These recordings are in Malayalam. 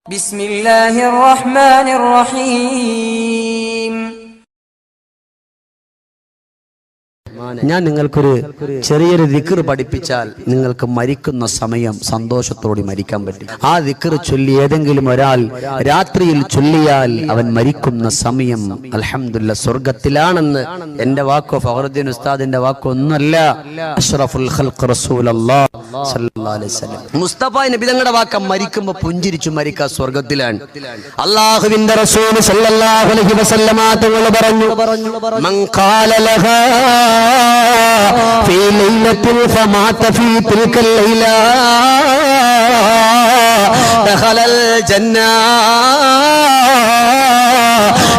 ബിസ്മില്ലാഹിർ റഹ്മാനിർ റഹീം. ഞാൻ നിങ്ങൾക്കൊരു ചെറിയൊരു ദിക്ർ പഠിപ്പിച്ചാൽ നിങ്ങൾക്ക് മരിക്കുന്ന സമയം സന്തോഷത്തോടെ മരിക്കാൻ പറ്റും. ആ ദിക്ർ ചൊല്ലി ഏതെങ്കിലും ഒരാൾ രാത്രിയിൽ ചൊല്ലിയാൽ അവൻ മരിക്കുന്ന സമയം അൽഹംദുലില്ലാഹ് സ്വർഗ്ഗത്തിലാണെന്ന് എന്റെ വാക്കോ ഫഖറുദ്ദീൻ ഉസ്താദിന്റെ വാക്കോ ഒന്നല്ല, അഷ്റഫുൽ ഖൽഖ് റസൂലുള്ളാഹി സ്വല്ലല്ലാഹു അലൈഹി വസല്ലം മുസ്തഫ നബി തങ്ങളുടെ വാക്ക മരിക്കുമ്പോൾ പുഞ്ചിരിച്ചു മരിക്കുക സ്വർഗ്ഗത്തിലാണ്. അല്ലാഹുവിന്റെ റസൂൽ സ്വല്ലല്ലാഹു അലൈഹി വസല്ലം തങ്ങൾ പറഞ്ഞു, മൻ ഖാല ലഹാ في ليلة فمات في تلك الليلة دخل الجنة.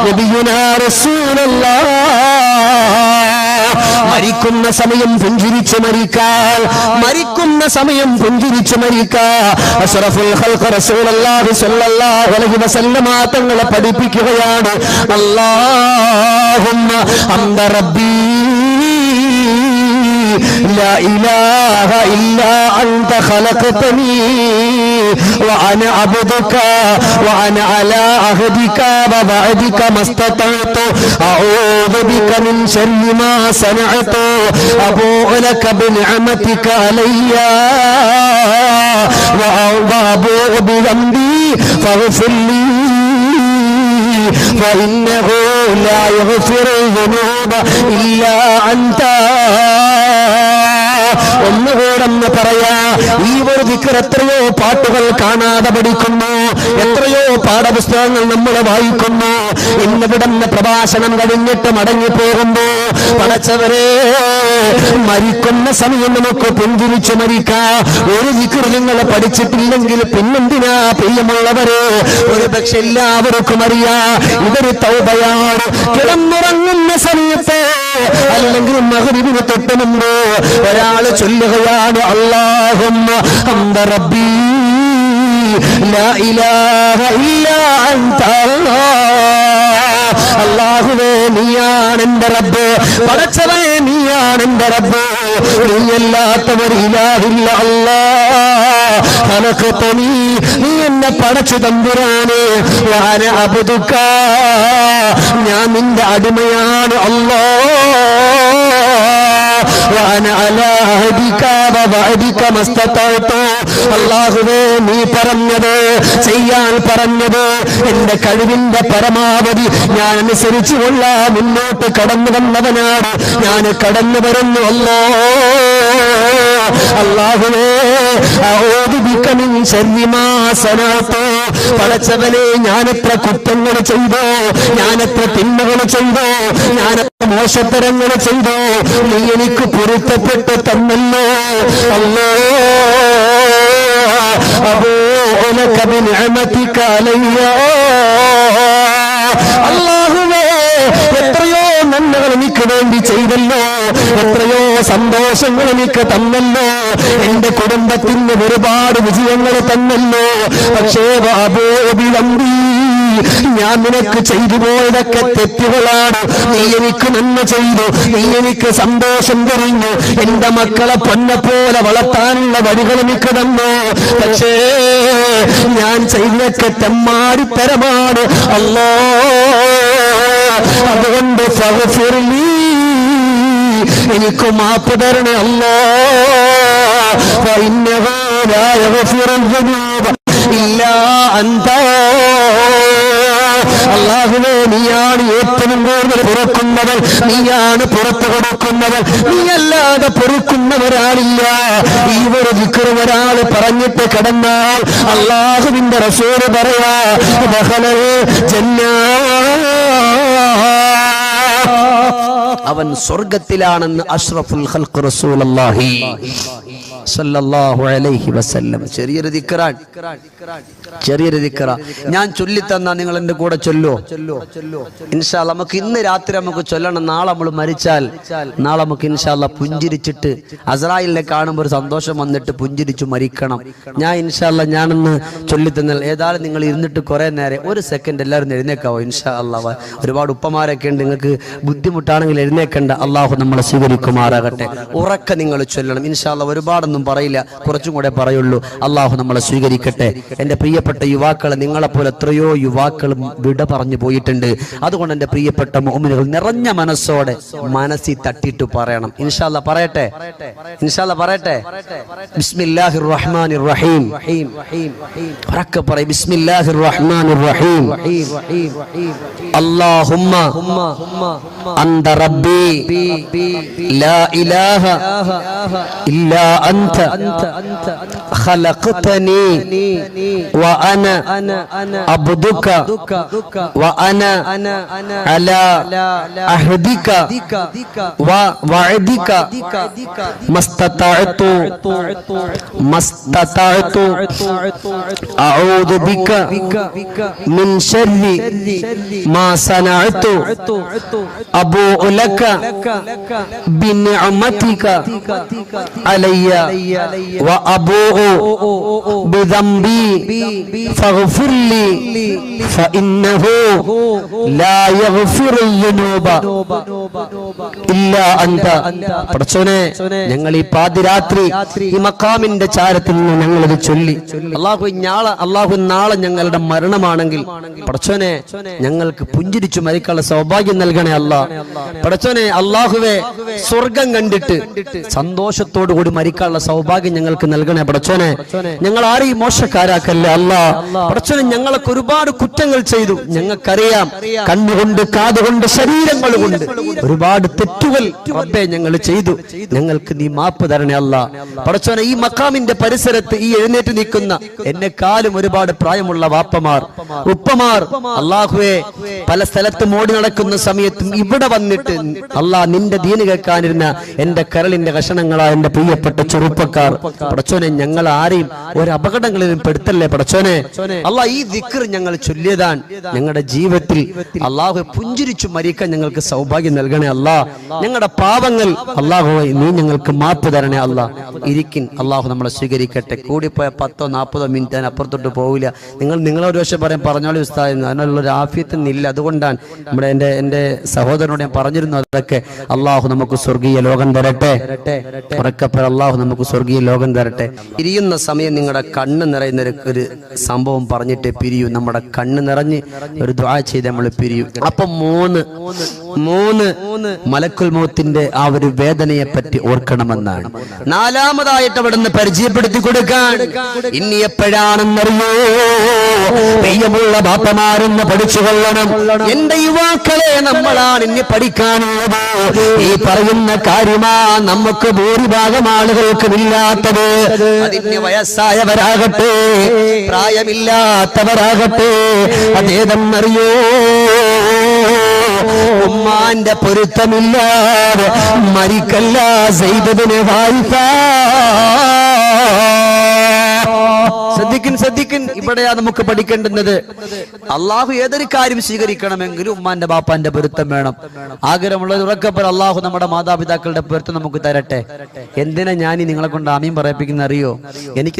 نبينا رسول الله മരിക്കുന്ന സമയം പുഞ്ചിരിച്ചു മരിക്കാൻ, മരിക്കുന്ന സമയം പുഞ്ചിരിച്ചു മരിക്കാൻ അഷ്റഫുൽ ഖൽഖ് റസൂലുള്ളാഹി സ്വല്ലല്ലാഹു അലൈഹി വസല്ലം തങ്ങളെ പഠിപ്പിക്കുകയാണ്. അല്ലാഹുമ്മ അന്ത റബ്ബി لا إله إلا أنت خلقتني وأنا عبدك وأنا على عهدك ووعدك ما استطعت أعوذ بك من شر ما صنعت أبوء لك بنعمتك علي وأبوء بذنبي فاغفر لي فإنه لا يغفر الذنوب إلا أنت. ഒന്നുകൂടെന്ന് പറയാ, ഈ ഒരു ദിക്ർ എത്രയോ പാട്ടുകൾ കാണാതെ പഠിക്കുന്നു, എത്രയോ പാഠപുസ്തകങ്ങൾ നമ്മൾ വായിക്കുന്നു. ഇന്നിവിടുന്ന് പ്രഭാഷണം കഴിഞ്ഞിട്ട് മടങ്ങി പോകുമ്പോ പടച്ചവരെ മരിക്കുന്ന സമയം നമുക്ക് പുഞ്ചിരിച്ചു മരിക്കാം. ഒരു ദിക്ർ നിങ്ങൾ പഠിച്ചിട്ടില്ലെങ്കിൽ പിന്നെന്തിനാ പ്രിയമുള്ളവരെ? ഒരു പക്ഷെ എല്ലാവർക്കും അറിയാം ഇതൊരു തൗബയാണ്. കിടന്നുറങ്ങുന്ന സമയത്ത് അല്ലെങ്കിൽ മഗ്രിബിന് തൊട്ട് മുമ്പ് ഒരാള് ചൊല്ലുകയാണ്, അല്ലാഹുമ്മ അന്ത റബ്ബി ലാ ഇലാഹ ഇല്ലാ അൻത. അല്ലാഹുവേ നീയാണ് എന്റെ റബ്ബ്, പടച്ചവേ നീയാണ് എന്റെ റബ്ബ്, നീയല്ലാത്തവർ ഇലാഹില്ല. അല്ലാഹ് ഖലഖതനി, നീ എന്നെ പടച്ചു തമ്പുരാനെ, വഅന അബ്ദുക, ഞാൻ നിന്റെ അടിമയാണ്. അല്ലാഹുവേ നീ പറഞ്ഞത് ചെയ്യാൻ പറഞ്ഞത് എന്റെ കഴിവിന്റെ പരമാവധി ഞാൻ അനുസരിച്ചു കൊള്ളാൻ മുന്നോട്ട് കടന്നു വന്നവനാണ്, ഞാൻ കടന്നു വരുന്നു. അല്ലാഹുവേ പടച്ചവനെ ഞാനെത്ര കുറ്റങ്ങൾ ചെയ്തോ, ഞാനെത്ര തിന്മകൾ ചെയ്തോ, ഞാനെത്ര മോശത്തരങ്ങൾ ചെയ്തോ, നീ എനിക്ക് പൊരുത്തപ്പെട്ട് തന്നല്ലോ. അല്ലാഹുവേ എത്രയോ നന്മകൾ എനിക്ക് വേണ്ടി ചെയ്തല്ലോ, എത്രയോ സന്തോഷങ്ങൾ എനിക്ക് തന്നല്ലോ, എന്റെ കുടുംബത്തിന് ഒരുപാട് വിജയങ്ങൾ തന്നല്ലോ. പക്ഷേ ഞാൻ നിനക്ക് ചെയ്തു പോയതൊക്കെ തെറ്റുകളാണ്. നീ എനിക്ക് നന്മ ചെയ്തു, നീ എനിക്ക് സന്തോഷം തരുന്നു, എന്റെ മക്കളെ പൊന്നെപ്പോലെ വളർത്താനുള്ള വഴികൾ എനിക്ക് തന്നു. പക്ഷേ ഞാൻ ചെയ്തൊക്കെ തെമ്മാടിത്തരമാണ്. അതുകൊണ്ട് ഫഗ്ഫിർലി, എനിക്ക് മാപ്പ് തരണേ അല്ലാഹ്. ഫഇന്നഹു ലാ യഗ്ഫിറുൽ ദുനൂബ ഇല്ലാ അൻത. അല്ലാഹുവേ നീയാണ് ഏറ്റവും കൂടുതൽ പൊറുക്കുന്നവൻ, നീയാണ് പുറത്തു കൊടുക്കുന്നവൻ, നീയല്ലാതെ പൊറുക്കുന്നവരാളില്ല. ഈ ഒരു ദിക്ർ ഒരാൾ പറഞ്ഞിട്ട് കിടന്നാൽ അല്ലാഹുവിന്റെ റസൂൽ പറയാ, ദഖലൽ ജന്നാ, അവൻ സ്വർഗത്തിലാണെന്ന് അഷ്റഫുൽ ഖൽഖ് റസൂലുള്ളാഹി സല്ലല്ലാഹു അലൈഹി വസല്ലം. ചെറിയൊരു ദിക്റാൻ, ചെറിയൊരു ദിക്റാ ഞാൻ ചൊല്ലിത്തന്നാ നിങ്ങൾ എന്റെ കൂടെ ചൊല്ലോ ഇൻഷാ അല്ലാഹ്. നമുക്ക് ഇന്ന് രാത്രി നമുക്ക് ചൊല്ലണം. നാളെ നമ്മൾ മരിച്ചാൽ നാളെ നമുക്ക് ഇൻഷാ അല്ലാഹ് പുഞ്ചിരിച്ചിട്ട് അസ്രായിലിനെ കാണുമ്പോൾ ഒരു സന്തോഷം വന്നിട്ട് പുഞ്ചിരിച്ചു മരിക്കണം. ഞാൻ ഇൻഷാ അല്ലാഹ് ഞാനൊന്ന് ചൊല്ലിത്തന്നാൽ ഏതായാലും നിങ്ങൾ ഇരുന്നിട്ട് കുറെ നേരം ഒരു സെക്കൻഡ് എല്ലാവരും എഴുന്നേക്കാവോ ഇൻഷാ അല്ലാഹ്. ഒരുപാട് ഉപ്പമാരൊക്കെ ഉണ്ട്, നിങ്ങൾക്ക് ബുദ്ധിമുട്ടാണെങ്കിൽ എഴുന്നേക്കണ്ട. അള്ളാഹു നമ്മളെ സ്വീകരിക്കുമാറാകട്ടെ. ഉറക്കെ നിങ്ങൾ ചൊല്ലണം ഇൻഷാ അല്ലാഹ്. ഒരുപാടൊന്നും ഒരുപാടൊന്നും പറയില്ല, കുറച്ചും കൂടെ പറയുള്ളൂ. അള്ളാഹു നമ്മളെ സ്വീകരിക്കട്ടെ. എൻ്റെ പ്രിയപ്പെട്ട യുവാക്കളെ, നിങ്ങളെപ്പോലെ എത്രയോ യുവാക്കളും വിട പറഞ്ഞു പോയിട്ടുണ്ട്. അതുകൊണ്ട് എൻ്റെ പ്രിയപ്പെട്ട മുഅ്മിനുകൾ നിറഞ്ഞ മനസ്സോടെ മനസ്സിൽ തട്ടിയിട്ട് പറയണം. ഇൻഷാ അല്ലാഹ് പറയട്ടെ, ഇൻഷാ അല്ലാഹ് പറയട്ടെ. ബിസ്മില്ലാഹിർ റഹ്മാനിർ റഹീം. ഉറക്കെ പറയ്, ബിസ്മില്ലാഹിർ റഹ്മാനിർ റഹീം. അല്ലാഹുമ്മ അന്ത റബ്ബി ലാ ഇലാഹ ഇല്ലാ അൻത ഖലഖതനി വഅന അബ്ദുക വഅന അലാ അഹദിക വവഅദിക മസ്തതഅതു അഊദു ബിക മിൻ ശർരി മാ സനഅതു അബൂഉ ലക ബിനിഅമതിക അലയ്യ വഅബൂഉ ബിദംബി ഫഗ്ഫിർ ലി ഫഇന്നഹു ലാ യഗ്ഫിറുൽ ദുനൂബ ഇല്ലാ അൻത. പടച്ചോനെ, ഞങ്ങൾ ഈ പാതിരാത്രി ഈ മഖാമിന്റെ ചാരത്തിൽ നിന്ന് ഞങ്ങൾ ഇത് ചൊല്ലി, അല്ലാഹു നാളെ ഞങ്ങളുടെ മരണമാണെങ്കിൽ പടച്ചോനെ ഞങ്ങൾക്ക് പുഞ്ചിരിച്ചു മരിക്കാനുള്ള സൗഭാഗ്യം നൽകണേ അല്ലാ. പടച്ചോനെ, അല്ലാഹുവേ, സ്വർഗം കണ്ടിട്ട് സന്തോഷത്തോടു കൂടി മരിക്കാനുള്ള സൗഭാഗ്യം ഞങ്ങൾക്ക് നൽകണേ പടച്ചോനെ. ഞങ്ങൾ ആരെയും മോശക്കാരാക്കല്ലേ അല്ലാ. പടച്ചോനെ, ഞങ്ങൾക്ക് ഒരുപാട് കുറ്റങ്ങൾ ചെയ്തു, ഞങ്ങൾക്കറിയാം. കണ്ണുകൊണ്ട്, കാതുകൊണ്ട്, ശരീരങ്ങൾ കൊണ്ട് ഒരുപാട് തെറ്റുകൾ റബ്ബേ ഞങ്ങൾ ചെയ്തു. ഞങ്ങൾക്ക് നീ മാപ്പ് തരണേ അല്ലാ. പടച്ചോനെ, ഈ മഖാമിന്റെ പരിസരത്ത് ഈ എഴുന്നേറ്റ് നിൽക്കുന്ന എന്നെക്കാളും ഒരുപാട് പ്രായമുള്ള വാപ്പമാർ, ഉപ്പമാർ, അല്ലാഹുവേ, പല സ്ഥലത്തും ഓടി നടക്കുന്ന സമയത്തും ഇവിടെ വന്നിട്ട് അല്ലാ നിന്റെ ദീന് കേൾക്കാനിരുന്ന എന്റെ കരളിന്റെ കഷണങ്ങളായ എന്റെ പ്രിയപ്പെട്ട ചെറുപ്പക്കാർ, പടച്ചോനെ, ഞങ്ങൾ ആരെയും ഒരു അപകടങ്ങളിലും പെടുത്തല്ലേ പടച്ചോനെ. അല്ലാ, ഈ ദിക്ർ ഞങ്ങൾ ചൊല്ലിയതാണ് ഞങ്ങളുടെ ജീവിതത്തിൽ അല്ലാഹു പുഞ്ചിരിച്ചു മരിക്കാൻ ഞങ്ങൾക്ക് സൗഭാഗ്യം നൽകണേ അല്ലാ. ഞങ്ങളുടെ പാപങ്ങൾ അല്ലാഹുവേ നീ ഞങ്ങൾക്ക് മാപ്പ് തരണേ അല്ലാ. ഇരിക്കിൻ, അല്ലാഹു നമ്മളെ സ്വീകരിക്കട്ടെ. കൂടിപ്പോയ 10-40 മിനിറ്റ് ഞാൻ അപ്പുറത്തോട്ട് പോവില്ല. നിങ്ങളൊരു പക്ഷേ പറഞ്ഞോളി ഉസ്താദ്, അതിനുള്ളൊരു ആഫിയത്തിനില്ല. അതുകൊണ്ടാണ് എൻ്റെ സഹോദരനോട് ഞാൻ പറഞ്ഞിരുന്നു അതൊക്കെ. അല്ലാഹു നമുക്ക് സ്വർഗീയ ലോകം തരട്ടെ. ഉറക്കപ്പറ, അല്ലാഹു നമുക്ക് സ്വർഗീയ ലോകം തരട്ടെ. പിരിയുന്ന സമയം നിങ്ങളുടെ കണ്ണ് നിറയുന്ന ഒരു സംഭവം പറഞ്ഞിട്ട് പിരിയൂ. നമ്മുടെ കണ്ണ് നിറഞ്ഞ് ഒരു ദുആ ചെയ്ത് നമ്മൾ പിരിയൂ. അപ്പൊ മൂന്ന് മലക്കുൽ മൗത്തിന്റെ ആ ഒരു വേദനയെ പറ്റി ഓർക്കണമെന്നാണ്. നാലാമതായിട്ട് അവിടെ നിന്ന് പരിചയപ്പെടുത്തി കൊടുക്കാൻ, ഇനി എപ്പോഴാണെന്നറിയോ പ്രിയമുള്ള ബാപ്പമാരെന്ന് പഠിച്ചുകൊള്ളണം. എന്റെ യുവാക്കളെ, നമ്മളാണ് ഇനി പഠിക്കാനുള്ളത്. ഈ പറയുന്ന കാര്യമാ നമുക്ക് ഭൂരിഭാഗം ആളുകൾക്കും ഇല്ലാത്തത്. അതിന് വയസ്സായവരാകട്ടെ, പ്രായമില്ലാത്തവരാകട്ടെ, അതേതെന്നറിയോ ഉമ്മാന്റെ പൊരുത്തമില്ലാതെ മരിക്കല്ല സയ്യിദുബ്നു ഹാരിസ. ശ്രദ്ധിക്കൻ, ഇവിടെയാ നമുക്ക് പഠിക്കേണ്ടുന്നത്. അള്ളാഹു ഏതൊരു കാര്യം സ്വീകരിക്കണമെങ്കിലും ഉമ്മാന്റെ ബാപ്പാന്റെ പൊരുത്തം വേണം. ആഗ്രഹമുള്ളത് ഉറക്കപ്പറ, അള്ളാഹു നമ്മുടെ മാതാപിതാക്കളുടെ പൊരുത്തം നമുക്ക് തരട്ടെ. എന്തിനാ ഞാൻ നിങ്ങളെ കൊണ്ട് ആമീൻ പറയിപ്പിക്കുന്ന അറിയോ? എനിക്ക്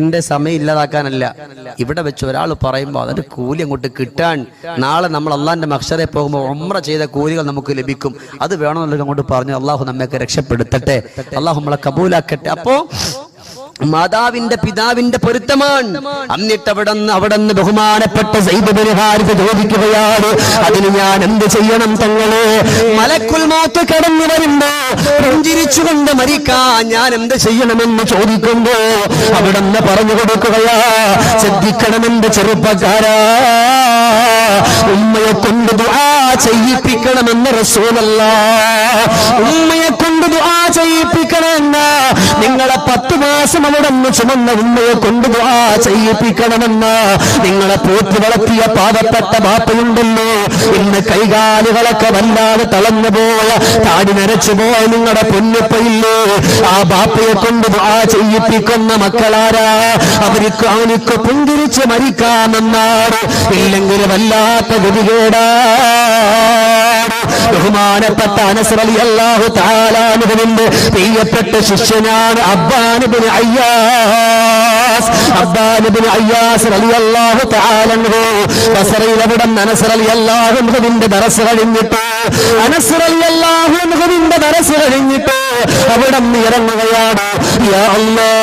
എന്റെ സമയം ഇല്ലാതാക്കാനല്ല. ഇവിടെ വെച്ച് ഒരാൾ പറയുമ്പോൾ അതിന്റെ കൂലി അങ്ങോട്ട് കിട്ടാൻ, നാളെ നമ്മൾ അള്ളാഹിന്റെ മഹ്ശറെ പോകുമ്പോൾ ഉംറ ചെയ്ത കൂലികൾ നമുക്ക് ലഭിക്കും. അത് വേണമെന്നുള്ളത് അങ്ങോട്ട് പറഞ്ഞു. അള്ളാഹു നമ്മയൊക്കെ രക്ഷപ്പെടുത്തട്ടെ. അള്ളാഹു നമ്മളെ കബൂലാക്കട്ടെ. അപ്പോ മാതാവിന്റെ പിതാവിന്റെ പൊരുത്തമാണ്. എന്നിട്ട് അവിടുന്ന് ബഹുമാനപ്പെട്ട സയ്യിദ് ഇബ്നു ഹാരിസ ചോദിക്കുകയാണ്, അതിന് ഞാൻ എന്ത് ചെയ്യണം തങ്ങളെ? മലക്കുൽ മൗത്ത് കടന്നു വരുമ്പോ പുഞ്ചിരിച്ചുകൊണ്ട് മരിക്കാൻ ഞാൻ എന്ത് ചെയ്യണമെന്ന് ചോദിക്കുമ്പോ അവിടുന്ന് പറഞ്ഞു കൊടുക്കുകയാ, ശ്രദ്ധിക്കണമെന്റെ ചെറുപ്പക്കാരാ, ഉമ്മയെ കൊണ്ട് ദുആ ചെയ്യിപ്പിക്കണമെന്ന് റസൂലുള്ളാഹ്. ഉമ്മയെ കൊണ്ട് ദുആ ചെയ്യിപ്പിക്കണമെന്ന്, നിങ്ങളെ 10 മാസം അവിടുന്ന് ചുമന്ന ഉമ്മയെ കൊണ്ട് ദുആ ചെയ്യിപ്പിക്കണമെന്ന്. നിങ്ങളെ പോറ്റി വളർത്തിയ പാവപ്പെട്ട ബാപ്പയുണ്ടല്ലോ, ഇന്ന് കൈകാലുകളൊക്കെ വല്ലാതെ തളർന്നു പോയ, താടി നരച്ചു പോയ നിങ്ങളുടെ പൊന്നുപ്പയില്ലേ, ആ ബാപ്പയെ കൊണ്ട് ദുആ ചെയ്യിപ്പിക്കുന്ന മക്കളാരാ? അവനിക്ക് പുഞ്ചിരിച്ച് മരിക്കാമെന്നാണ്. ഇല്ലെങ്കിൽ വല്ലാത്ത ഗതികേടാ. ബഹുമാനപ്പെട്ട അനസ് റളിയല്ലാഹു തആല അൻഹുവിന്റെ പ്രിയപ്പെട്ട ശിഷ്യനാണ് അബ്ബാൻ ഇബ്നു അയ്യാസ് റളിയല്ലാഹു തആല അൻഹു. ബസറയിൽ അവിടെ അനസ് റളിയല്ലാഹു അൻഹുവിന്റെ ദർസ് കഴിഞ്ഞിട്ട് അനസ് റളിയല്ലാഹു അൻഹുവിന്റെ ദർസ് കഴിഞ്ഞിട്ട് അവിടെ നിന്ന് ഇറങ്ങുകയാണ്. യാ അല്ലാഹ്,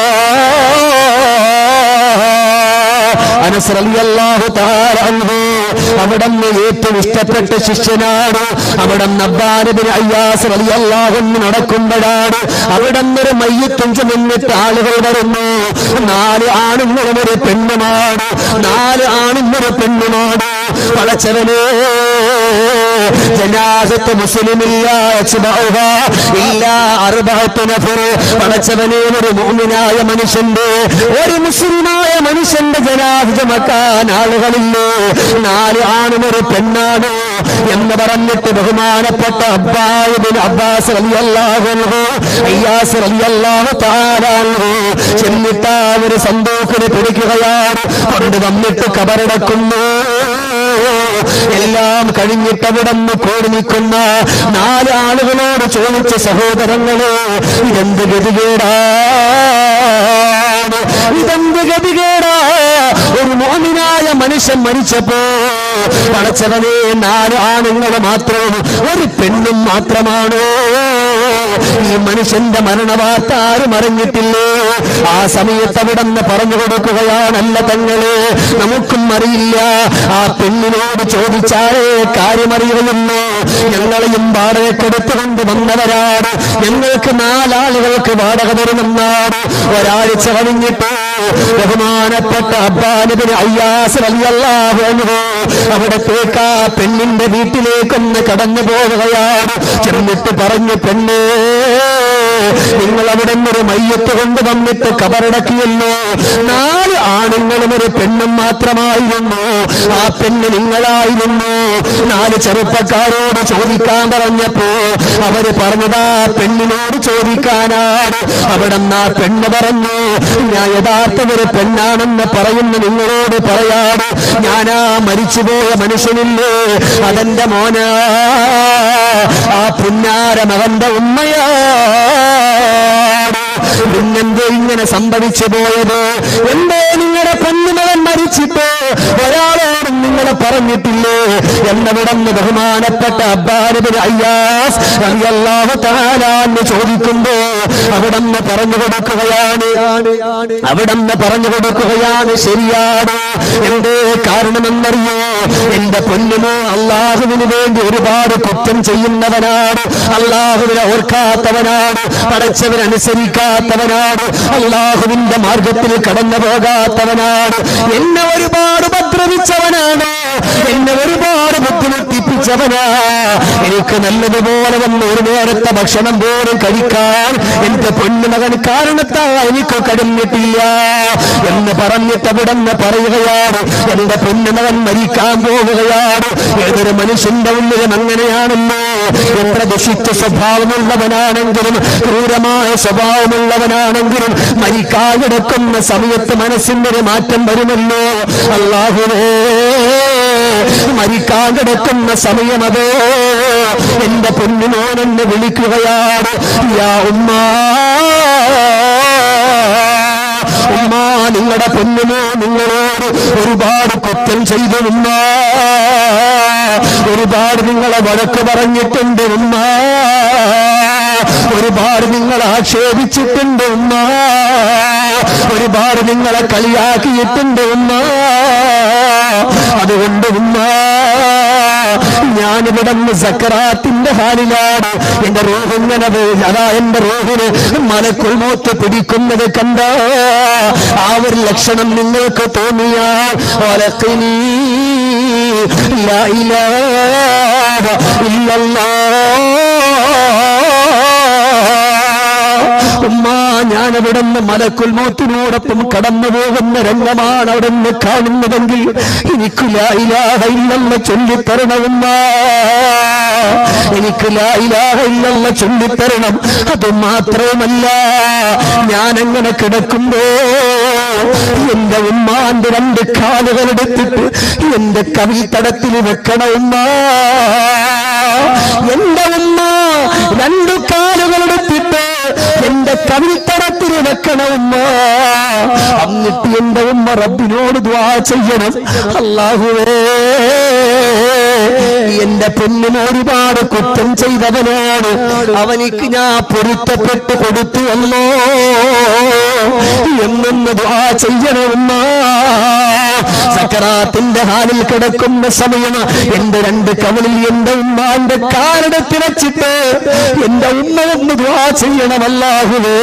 അനസ് റളിയല്ലാഹു തആല അൻഹു അവിടുന്ന് ഏറ്റവും ഇഷ്ടപ്പെട്ട ശിഷ്യനാണ്. അവിടുന്ന് അബ്ബാൻ ഇബ്നു അയ്യാസ് റളിയല്ലാഹു അൻഹു നടക്കുമ്പോഴാണ് അവിടുന്ന് ഒരു മയ്യിത്തും ചുമന്നിട്ട് ആളുകൾ വരുന്നു. 4 ആണുങ്ങളും ഒരു പെണ്ണുമാണ്, 4 ആണും ഒരു പെണ്ണുമാണ്. പടച്ചവനേ, ജനാസത്ത് മുസ്ലിമില്ല യത്ബഉഹാ ഇല്ലാ 4 നഫർ. പടച്ചവനേ, ഒരു മുഅ്മിനായ മനുഷ്യന്റെ, ഒരു മുസ്ലിമായ മനുഷ്യന്റെ ജനാസ ചുമക്കാൻ ആളുകളില്ലേ, 4 ആണും ഒരു പെണ്ണാണ് എന്ന് പറഞ്ഞിട്ട് ബഹുമാനപ്പെട്ട അബ്ബാസ് റളിയല്ലാഹു അൻഹു, അയ്യാസ് റളിയല്ലാഹു തആല അൻഹു ചെന്നിട്ട് ഒരു സന്തോഷത്തിന് പിടിക്കുകയാണ്. കൊണ്ട് വന്നിട്ട് കബറടക്കുന്നു. എല്ലാം കഴിഞ്ഞിട്ട് അവിടെ നിന്ന് കൂടി നിൽക്കുന്ന 4 ആളുകളോട് ചോദിച്ച സഹോദരങ്ങളെ, ഇതെന്ത് ഗതികേടാണ്, ഇതെന്ത് ഗതികേടാ? ഒരു മോമിനായ മനുഷ്യൻ മരിച്ചപ്പോ പടച്ചവനെ 4 ആണുങ്ങൾ മാത്രം ഒരു പെണ്ണും മാത്രമാണോ? ഈ മനുഷ്യന്റെ മരണവാർത്ത ആരും അറിഞ്ഞിട്ടില്ലേ? ആ സമയത്ത് അവിടെ നിന്ന് പറഞ്ഞു കൊടുക്കുകയാണല്ല തങ്ങളെ, നമുക്കും അറിയില്ല. ആ പെണ്ണിനോട് ചോദിച്ചാലേ കാര്യമറിയുമെന്ന്. ഞങ്ങളെയും വാടകയ്ക്കെടുത്തുകൊണ്ട് വന്നവരാണ്, ഞങ്ങൾക്ക് 4 ആളുകൾക്ക് വാടക തരുമെന്നാണ്. ഒരാഴ്ച കഴിഞ്ഞിട്ട് ബഹുമാനപ്പെട്ട അബ്ബാൻ ഇബ്നു അയ്യാസ് റളിയല്ലാഹു അൻഹു അവിടത്തേക്ക് ആ പെണ്ണിന്റെ വീട്ടിലേക്കൊന്ന് കടന്നു പോവുകയാണ്. ചെന്നിട്ട് പറഞ്ഞു, പെണ്ണേ, നിങ്ങൾ അവിടെ നിന്നൊരു മയ്യത്ത് കൊണ്ട് വന്നിട്ട് കബറടക്കിയല്ലോ. 4 ആണുങ്ങളും ഒരു പെണ്ണും മാത്രമായിരുന്നു. ആ പെണ്ണ് നിങ്ങളായിരുന്നു. 4 ചെറുപ്പക്കാരോട് ചോദിക്കാൻ പറഞ്ഞപ്പോ അവര് പറഞ്ഞതാ പെണ്ണിനോട് ചോദിക്കാനാണ്. അവിടെ നിന്ന് ആ പെണ്ണ് പറഞ്ഞു, ഞാൻ യഥാർത്ഥ ഒരു പെണ്ണാണെന്ന് പറയുന്ന നിങ്ങളോട് പറയാറ്, ഞാനാ മരിച്ചുപോയ മനുഷ്യനില്ലേ, അതെന്റെ മോനാ, ആ പുന്നാര മകന്റെ ഉമ്മയാ. പിന്നെന്തേ ഇങ്ങനെ സംഭവിച്ചു പോയത്? എന്തേ നിങ്ങളുടെ പൊന്നുമകൻ മരിച്ചിട്ട് ഒരാളോടും നിങ്ങളെ പറഞ്ഞിട്ടില്ലേ എന്നവിടന്ന് ബഹുമാനപ്പെട്ട അബ്ബാൻ ഇബ്നു അയ്യാസ് റളിയല്ലാഹു തആല അൻഹു ചോദിക്കുമ്പോ അവിടന്ന് പറഞ്ഞു കൊടുക്കുകയാണ്, ശരിയാണ്. എന്തേ കാരണമെന്നറിയോ? എന്റെ പൊന്നുമോ അള്ളാഹുവിന് വേണ്ടി ഒരുപാട് കുറ്റം ചെയ്യുന്നവനാണ്, അള്ളാഹുവിനെ ഓർക്കാത്തവനാണ്, പടച്ചവനനുസരിക്കാത്തവനാണ്, അള്ളാഹുവിന്റെ മാർഗത്തിൽ കടന്നു പോകാത്തവനാണ്, എന്നെ ഒരുപാട് ഉപദ്രവിച്ചവനാണ്, എന്നെ ഒരുപാട് ബുദ്ധിമുട്ടിപ്പിച്ചവനാ. എനിക്ക് നല്ലതുപോലെ വന്ന് ഒരു നേരത്തെ ഭക്ഷണം പോലും കഴിക്കാൻ എന്റെ പൊന്നുമകൻ കാരണത്താ എനിക്ക് കഴിഞ്ഞിട്ടില്ല എന്ന് പറഞ്ഞിട്ട് അവിടെ നിന്ന് പറയുകയാണ്, എന്റെ പൊന്നുമകൻ മരിക്കാൻ പോവുകയാണ്. ഏതൊരു മനുഷ്യന്റെ ഉള്ളിലും അങ്ങനെയാണല്ലോ. എത്ര ദുഷിച്ച സ്വഭാവമുള്ളവനാണെങ്കിലും ക്രൂരമായ സ്വഭാവമുള്ളവനാണെങ്കിലും മരിക്കാൻ കിടക്കുന്ന സമയത്ത് മനസ്സിന്റെ ഒരു മാറ്റം വരുമല്ലോ. അല്ലാഹുവേ, മരിക്കാൻ കിടക്കുന്ന സമയമതോ എന്റെ പൊന്നുമോനെന്ന് വിളിക്കുകയാണ്, യാ ഉമ്മാ, ഉമ്മ, നിങ്ങളുടെ പൊന്നുമോ നിങ്ങളോട് ഒരുപാട് കുറ്റം ചെയ്തു ഉമ്മ, ഒരുപാട് നിങ്ങളെ വഴക്ക് പറഞ്ഞിട്ടുണ്ട് ഉമ്മ, ഒരുപാട് നിങ്ങളെ ആക്ഷേപിച്ചിട്ടുണ്ട് ഉമ്മ, ഒരുപാട് നിങ്ങളെ കളിയാക്കിയിട്ടുണ്ട് ഉമ്മ. അതുകൊണ്ട് ഉമ്മ, ഞാനിവിടെ സക്കറാത്തിന്റെ ഹാലിലാണ്. എന്റെ റൂഹിങ്ങനെ അതാ എന്റെ റൂഹിന് മലക്കുൽ മൗത്ത് പിടിക്കുന്നത് കണ്ട ആ ഒരു ലക്ഷണം നിങ്ങൾക്ക് തോന്നിയാൽ ലാ ഇലാഹ ഇല്ലല്ലാഹ്. ഉമ്മ, ഞാനവിടെ നിന്ന് മലക്കുൽ മൗത്തിനോടൊപ്പം കടന്നു പോകുന്ന രംഗമാണ് അവിടെ നിന്ന് കാണുന്നതെങ്കിൽ എനിക്ക് ലാ ഇലാഹ ഇല്ലല്ലാഹ് ചൊല്ലിത്തരണമുമ്മ, എനിക്ക് ലാ ഇലാഹ ഇല്ലല്ലാഹ് ചൊല്ലിത്തരണം. അത് മാത്രമല്ല, ഞാനങ്ങനെ കിടക്കുമ്പോ എന്റെ ഉമ്മാന്റെ 2 കാലുകളെടുത്തിട്ട് എന്റെ കവിൾത്തടത്തിൽ വെക്കണം ഉമ്മ. എന്റെ ഉമ്മ 2 കാലുകളെടുത്തിട്ട് എന്റെ കവിൾത്തടത്തിൽ വെക്കണം ഉമ്മ. എന്നിട്ട് എന്റെ ഉമ്മ റബ്ബിനോട് ദുആ ചെയ്യണം, അല്ലാഹുവേ, എന്റെ പൊന്നിന് ഒരുപാട് കുറ്റം ചെയ്തവനാണ്, അവനിക്ക് ഞാൻ പൊരുത്തപ്പെട്ടു കൊടുത്തു അല്ലോ എന്നൊന്ന് ദുആ ചെയ്യണമെന്ന സക്കറാത്തിന്റെ ഹാലിൽ കിടക്കുന്ന സമയം എന്റെ രണ്ട് കവളിൽ എന്റെ ഉമ്മാന്റെ കാലിടത്തിൽ വെച്ചിട്ട് എന്റെ ഉമ്മ ഒന്ന് ദുആ ചെയ്യണമല്ലാഹുവേ,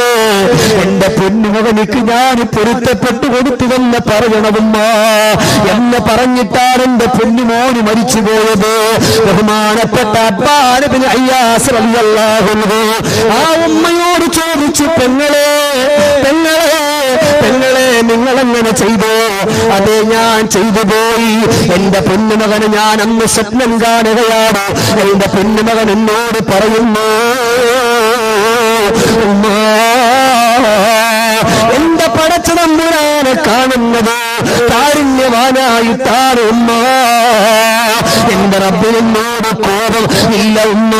എന്റെ പൊന്നുമകനിക്ക് ഞാൻ പൊരുത്തപ്പെട്ടു കൊടുത്തുവെന്ന് പറയണമുമ്മ എന്ന് പറഞ്ഞിട്ടാണ് എന്റെ പൊന്നുമോന് മരിച്ചുപോയത്. ബഹുമാനപ്പെട്ട അബ്ബാൻ ഇബ്നു അയ്യാസ് റളിയല്ലാഹു അൻഹു ആ ഉമ്മയോട് ചോദിച്ചു, പെങ്ങളെ നിങ്ങളെങ്ങനെ ചെയ്തു? അതെ, ഞാൻ ചെയ്തു പോയി. എന്റെ പൊന്നുമകന് ഞാൻ അന്ന് സ്വപ്നം കാണുകയാണ്. എന്റെ പൊന്നുമകൻ എന്നോട് പറയുന്നു, എന്റെ പടച്ചതമ്പുരാനെ കാണുന്നത് കാരുണ്യവാനായിട്ടാണ് ഉമ്മ. എന്റെ റബ്ബിനോട് കോപം ഇല്ല ഉമ്മ,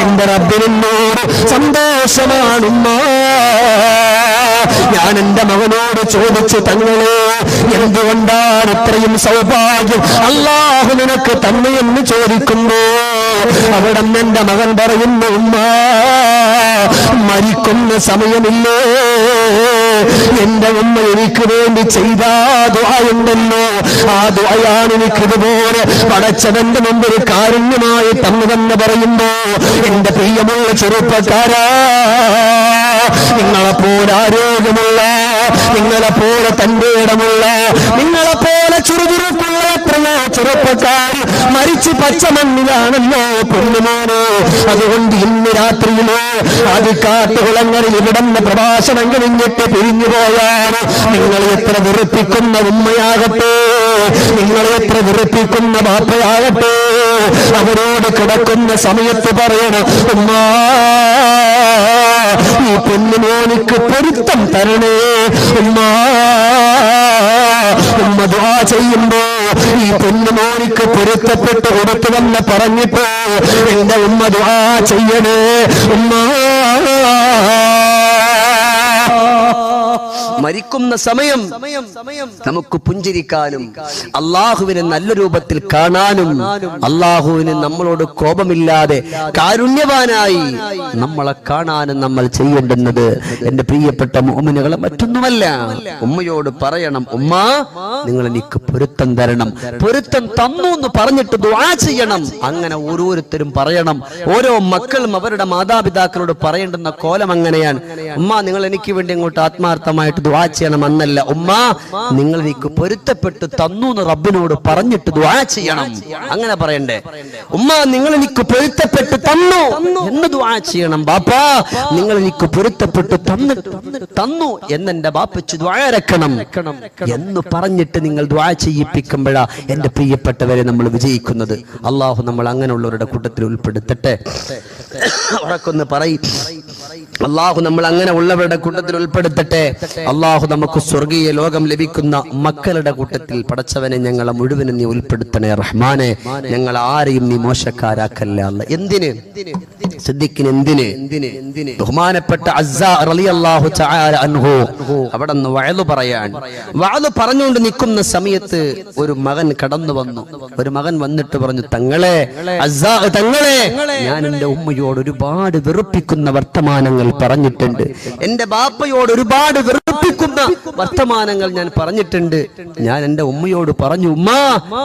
എന്റെ റബ്ബിനോട് സന്തോഷമാണ് ഉമ്മ. ഞാൻ എന്റെ മകനോട് ചോദിച്ചു, തങ്ങളെ എന്തുകൊണ്ടാണ് ഇത്രയും സൗഭാഗ്യം അല്ലാഹു നിനക്ക് തന്നു എന്ന് ചോദിക്കുമ്പോ അവിടെ എന്റെ മകൻ പറയുന്നു, ഉമ്മ മരിക്കുന്ന സമയമില്ലേ, എന്റെ ഉമ്മ എനിക്ക് വേണ്ടി ചെയ്ത ദുആയുണ്ടല്ലോ, ആ ദുആയാണ് എനിക്കിതുപോലെ പടച്ചവന്റെ മുമ്പിൽ കാരുണ്യമായി തന്നുവെന്ന് പറയുമ്പോ എന്റെ പ്രിയമുള്ള ചെറുപ്പക്കാരാ, നിങ്ങളെപ്പോലെ ആരോഗ്യമുള്ള, നിങ്ങളെപ്പോലെ തന്റെ ഇടമുള്ള, നിങ്ങളെപ്പോലെ ചുറുചുറുക്കുള്ള എത്രയോ ചെറുപ്പക്കാർ മരിച്ചു പച്ചമണ്ണിലാണല്ലോ പൊന്നുമോനെ. അതുകൊണ്ട് ഇന്ന് രാത്രിയിലോ ആദിക്കാട്ടുകുളങ്ങളിൽ ഇവിടുന്ന് പ്രഭാഷണം കഴിഞ്ഞിട്ട് പിരിഞ്ഞു പോയാണ് നിങ്ങൾ എത്ര വെറുപ്പിക്കുന്ന ഉമ്മയാകട്ടെ, നിങ്ങൾ എത്ര വെറുപ്പിക്കുന്ന ബാപ്പയാകട്ടെ, അവരോട് കിടക്കുന്ന സമയത്ത് പറയണം, ഉമ്മ ഈ പൊന്നുമോനിക്ക് പൊരുത്തം തരണേ ഉമ്മ. ഉമ്മ ദുആ ചെയ്യുമ്പോ ഈ പൊന്നുമോനിക്ക് പൊരുത്തപ്പെട്ട് കൊടുത്തുവെന്ന് പറഞ്ഞിപ്പോ എന്റെ ഉമ്മ ദുആ ചെയ്യണേ ഉമ്മ. മരിക്കുന്ന സമയം നമുക്ക് പുഞ്ചിരിക്കാനും അള്ളാഹുവിനെ നല്ല രൂപത്തിൽ കാണാനും അള്ളാഹുവിന് നമ്മളോട് കോപമില്ലാതെ കാരുണ്യവാനായി നമ്മളെ കാണാനും നമ്മൾ ചെയ്യേണ്ടുന്നത് എന്റെ പ്രിയപ്പെട്ട മുഅ്മിനുകളെ മറ്റൊന്നുമല്ല, ഉമ്മയോട് പറയണം, ഉമ്മ നിങ്ങൾ എനിക്ക് പൊരുത്തം തരണം, പൊരുത്തം തന്നു എന്ന് പറഞ്ഞിട്ട് ദുആ ചെയ്യണം. അങ്ങനെ ഓരോരുത്തരും പറയണം. ഓരോ മക്കളും അവരുടെ മാതാപിതാക്കളോട് പറയേണ്ടുന്ന കോലം അങ്ങനെയാണ്. ഉമ്മ നിങ്ങൾ എനിക്ക് വേണ്ടി അങ്ങോട്ട് ആത്മാർത്ഥമായിട്ട് ദുആ ചെയ്യണം എന്നല്ല, ഉമ്മ നിങ്ങൾ എനിക്ക് പൊരുത്തപ്പെട്ട് തന്നു എന്ന് റബ്ബിനോട് പറഞ്ഞിട്ട് ദുആ ചെയ്യണം. അങ്ങനെ പറയണ്ടേ, ഉമ്മ നിങ്ങൾ എനിക്ക് പൊരുത്തപ്പെട്ട് തന്നു എന്ന് ദുആ ചെയ്യണം. ബാപ്പാ നിങ്ങൾ എനിക്ക് പൊരുത്തപ്പെട്ട് തന്നു എന്നെന്റെ ബാപ്പച്ച് ദുആ ഇറക്കണം എന്ന് പറഞ്ഞിട്ട് നിങ്ങൾ ദുആ ചെയ്യിപ്പിക്കുമ്പോഴാ എന്റെ പ്രിയപ്പെട്ടവരെ നമ്മൾ വിജയിക്കുന്നത്. അള്ളാഹു നമ്മൾ അങ്ങനെയുള്ളവരുടെ കൂട്ടത്തിൽ ഉൾപ്പെടുത്തട്ടെ. ഉറക്കൊന്ന് പറയും, അള്ളാഹു നമ്മൾ അങ്ങനെ ഉള്ളവരുടെ കൂട്ടത്തിൽ ഉൾപ്പെടുത്തട്ടെ. അള്ളാഹു നമുക്ക് സ്വർഗീയ ലോകം ലഭിക്കുന്ന മക്കളുടെ കൂട്ടത്തിൽ പടച്ചവനെ ഞങ്ങളെ മുഴുവനും നീ ഉൾപ്പെടുത്തണേ റഹ്മാനെ. ഞങ്ങൾ ആരെയും നീ മോശക്കാരാക്കല്ല അല്ല. എന്തിന് സിദ്ദീഖിന് എന്തിന് ബഹുമാനപ്പെട്ട അസ്സാ റളിയല്ലാഹു തആല അൻഹു അവിടെ നിന്ന് വഅദ് പറയാൻ പറഞ്ഞുകൊണ്ട് നിൽക്കുന്ന സമയത്ത് ഒരു മകൻ കടന്നു വന്നു. ഒരു മകൻ വന്നിട്ട് പറഞ്ഞു, തങ്ങളെ അസ്സാ തങ്ങളെ, ഞാൻ എന്റെ ഉമ്മയോട് ഒരുപാട് വെറുപ്പിക്കുന്ന വർത്തമാനങ്ങൾ പറഞ്ഞിട്ടുണ്ട്, എന്റെ ബാപ്പയോട് ഒരുപാട് വെറുപ്പിക്കുന്ന വർത്തമാനങ്ങൾ ഞാൻ പറഞ്ഞിട്ടുണ്ട്. ഞാൻ എന്റെ ഉമ്മയോട് പറഞ്ഞു, ഉമ്മ